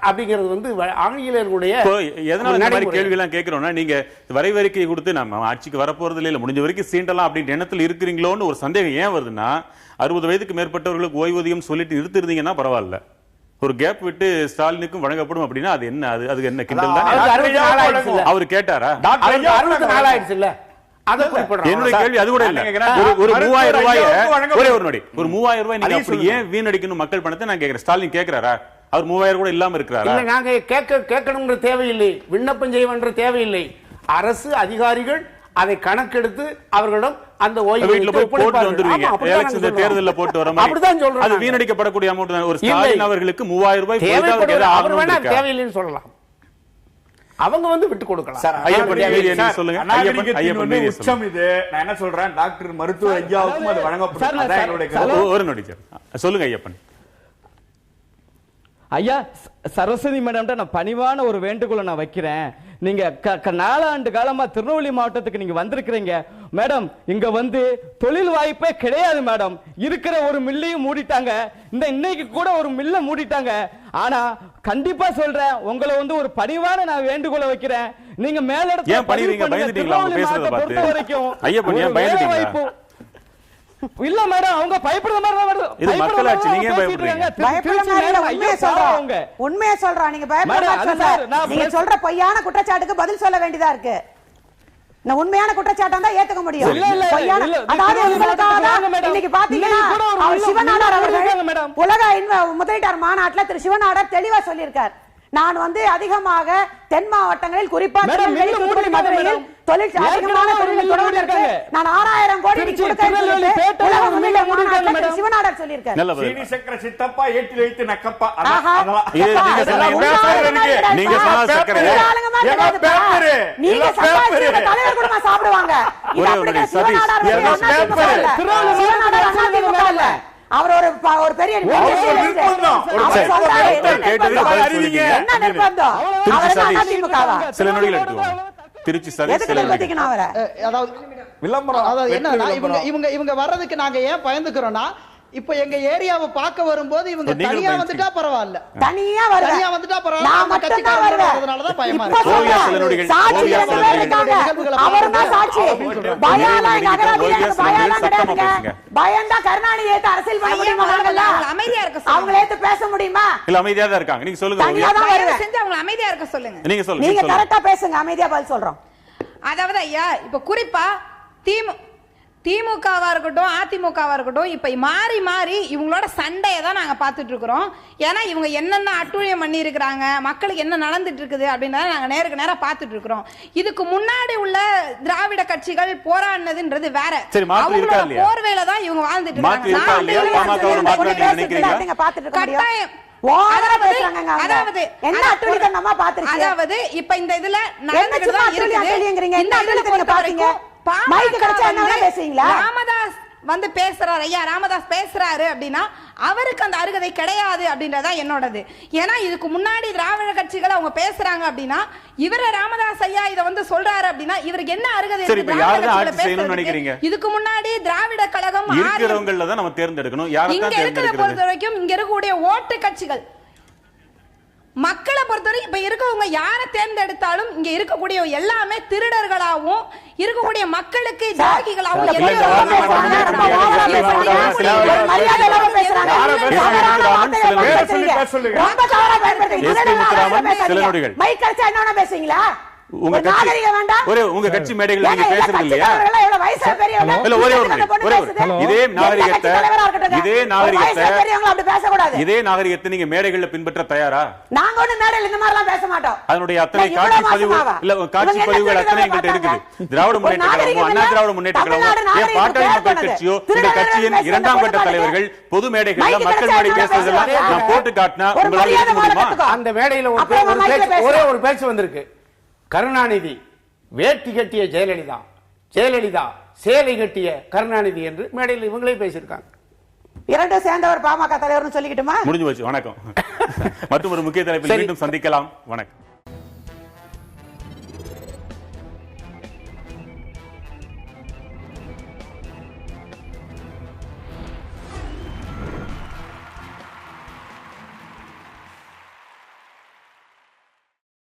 அப்படிங்கிறது வந்து ஆங்கிலேயர்களுடைய எதனால இந்த மாதிரி கேள்வி எல்லாம் கேட்கிறோம்னா, நீங்க வரைவறிக்கை கொடுத்து நம்ம ஆட்சிக்கு வரப்போறது இல்ல, முடிஞ்ச வரைக்கும் சீண்டலாம் அப்படின்ற எண்ணத்தில் இருக்கிறீங்களோன்னு ஒரு சந்தேகம் ஏன் வருதுன்னா, 60 வயதுக்கு மேற்பட்டவர்களுக்கு ஓய்வூதியம் சொல்லிட்டு இருந்திருந்தீங்கன்னா பரவாயில்ல, ஒரு கேப் விட்டு ஸ்டாலினுக்கும் வழங்கப்படும் அப்படின்னா அது என்ன, அது என்ன கிண்டல் தான்? அவர் கேட்டாரா? என்னுடைய கேள்வி அது கூட இல்ல. ஒரு 3000 ரூபாய், ஒரே ஒரு நொடி, ஒரு 3000 ரூபாய் நீங்க அப்படி ஏன் வீணடிக்கணும் மக்கள் பணத்தை நான் கேட்கிறேன். ஸ்டாலின் கேட்கிறாரா? அவர் 3000 கூட இல்லாம இருக்கிறாரா? நாங்க கேட்கணும்ன்ற தேவையில்லை, விண்ணப்பம் செய்ய தேவையில்லை. அரசு அதிகாரிகள் அதை கணக்கெடுத்து அவர்களிடம் அந்த தேர்தலில் போட்டு வர மாதிரி அது வீணடிக்கப்படக்கூடிய அமௌண்ட் தான். ஒரு ஸ்டாலின் அவர்களுக்கு 3000 ரூபாய் தேவையில்லைன்னு சொல்லலாம், அவங்க வந்து விட்டு கொடுக்கலாம். உச்சம் இது. நான் என்ன சொல்றேன், டாக்டர் மருத்துவர் ஐயாவுக்கும் அது வழங்கப்படும். ஒரு நொடி சொல்லுங்க ஐயப்பன். ஐயா, சரஸ்வதி மேடம் நான் பணிவான ஒரு வேண்டுகோளை நான் வைக்கிறேன். நீங்க 4 ஆண்டு காலமா திருநெல்வேலி மாவட்டத்துக்கு நீங்க வந்திருக்கிறீங்க மேடம். இங்க வந்து தொழில் வாய்ப்பே கிடையாது மேடம். இருக்கிற ஒரு மில்லையும் மூடிட்டாங்க. இன்னைக்கு கூட ஒரு மில்ல மூடிட்டாங்க. ஆனா கண்டிப்பா சொல்றேன், உங்களை வந்து ஒரு பணிவான நான் வேண்டுகோளை வைக்கிறேன். நீங்க மேலிடத்துல பொறுத்த வரைக்கும் வாய்ப்பு இல்ல மேடம். அவங்க பயப்படுற மாதிரி வருது. இது மக்களாட்சி, நீங்க பயப்படுறீங்க. உண்மையா சொல்றான், நீங்க பயப்படுற நீங்க சொல்ற பொய்யான குற்றச்சாட்டுக்கு பதில் சொல்ல வேண்டியதா இருக்கு. நான் உண்மையான குற்றச்சாட்டா தான் ஏத்துக்க முடியும். இன்னைக்கு பாத்தீங்கன்னா சிவநாடார் அவர்கள் உலக முதலீட்டாளர் மாநாட்டுல திரு சிவநாடார் தெளிவா சொல்லியிருக்கார், நான் வந்து அதிகமாக தென் மாவட்டங்களில் குறிப்பா மதுரையில் தொழில் அதிகமான தொழில் தொடர்பு நான் 6000 கோடி சிவநாடர் சொல்லியிருக்காரு. சித்தப்பா ஏற்றி வைத்து நக்கப்பா தலைவர் கூட சாப்பிடுவாங்க. அவர் ஒரு பெரிய சில நொடிகள் திருச்சி இவங்க வர்றதுக்கு நாங்க ஏன் பயந்துக்கிறோம்னா, இப்ப எங்க ஏரியாவை பார்க்க வரும்போது இவங்க தனியா வந்துட்டா பரவாயில்ல, தனியா வந்துட்டா பரவாயில்ல, அதனாலதான் பயமா பயந்தா கருணாநிதி அரசியல் பண்ண முடியுமா? அமைதியா இருக்க அவங்களே பேச முடியுமா? இல்ல அமைதியா தான் இருக்காங்க. நீங்க சொல்லுங்க, அமைதியா இருக்க சொல்லுங்க. நீங்க சொல்லுங்க, நீங்க கரெக்டா பேசுங்க, அமைதியா பதில் சொல்றோம். அதாவது ஐயா, இப்ப குறிப்பா திமுகவா இருக்கட்டும் அதிமுகவா இருக்கட்டும், இப்ப மாறி மாறி இவங்களோட சண்டையை தான் நாங்க பாத்துட்டு இருக்கிறோம். ஏன்னா இவங்க என்னென்ன அட்டூழியம் பண்ணி இருக்கிறாங்க, மக்களுக்கு என்ன நடந்துட்டு இருக்குது அப்படின்றத நாங்க நேருக்கு நேரம் பாத்துட்டு இருக்கிறோம். இதுக்கு முன்னாடி உள்ள திராவிட கட்சிகள் போராடினதுன்றது வேற. அவங்களோட போர்வேல தான் இவங்க வாழ்ந்துட்டு இருக்காங்க. ஓவரா பேசுறாங்க அவங்க. அதாவது என்ன அட்டுழித்தனமா பாத்துருக்கீங்க? அதாவது இப்ப இந்த இதுல என்ன சும்மா அட்டுழியங்கிறீங்க? என்ன அட்டுழியத்தை நீங்க பாத்தீங்க? மைக் கிடைச்சா என்ன வேணா பேசுவீங்களா? ராமதாஸ் வந்து பேசுறாரு, ஐயா ராமதாஸ் பேசுறாரு அப்படின்னா அவருக்கு அந்த அருகதை கிடையாது அப்படின்றதா என்னோடது. ஏன்னா இதுக்கு முன்னாடி திராவிட கட்சிகள் அவங்க பேசுறாங்க அப்படின்னா இவர ராமதாஸ் ஐயா இத வந்து சொல்றாரு அப்படின்னா இவருக்கு என்ன அருகதை சரி, இப்ப யாரை தான் ஆட்சி செய்யணும்னு நினைக்கிறீங்க? இதுக்கு முன்னாடி திராவிட கழகம் இருக்கிறவங்கள தான் நம்ம தேர்ந்தெடுக்கணும். யாரை தான் இங்க இருக்கிற தேர்ந்தெடுக்கிறது? பொறுத்த வரைக்கும் இங்க இருக்கக்கூடிய ஓட்டு கட்சிகள் மக்களை பொறுத்தவரை இப்ப இருக்கவங்க யாரை தேர்ந்தெடுத்தாலும் இங்க இருக்கக்கூடிய எல்லாமே திருடர்களாகவும் இருக்கக்கூடிய மக்களுக்கு துரோகிகளாகவும் உங்க கட்சி மேடைகள் நீங்க பேசுறது இல்லையா? இதே நாகரிகத்தை நீங்க மேடைகள்ல பின்பற்ற தயாரா? நாங்க ஒண்ணு மேடையில் இந்த மாதிரி எல்லாம் பேச மாட்டோம். அதனுடைய அத்தனை காட்சி பதிவுகள் அத்தனை எங்கிட்ட இருக்குது. திராவிட முன்னேற்ற கழகம், அண்ணா திராவிட முன்னேற்ற கழகம், பாட்டாளி மக்கள் கட்சியோ இந்த கட்சியின் இரண்டாம் கட்ட தலைவர்கள் பொது மேடைகள்ல மக்கள் மேடை பேசுறதெல்லாம் நான் போட்டு காட்டினா உங்களால இருக்க முடியுமா? அந்த மேடையில ஒரே ஒரு பேச்சு வந்திருக்கு. கருணாநிதி வேட்டி கட்டிய ஜெயலலிதா, ஜெயலலிதா சேலை கட்டிய கருணாநிதி என்று மேடையில் இவங்களே பேசியிருக்காங்க. இரண்டு சேர்ந்தவர் பாமக தலைவர்னு சொல்லிக்கிட்டுமா? முடிஞ்சு போச்சு. வணக்கம். மற்றும் ஒரு முக்கிய தலைப்பில் மீண்டும் சந்திக்கலாம். வணக்கம்.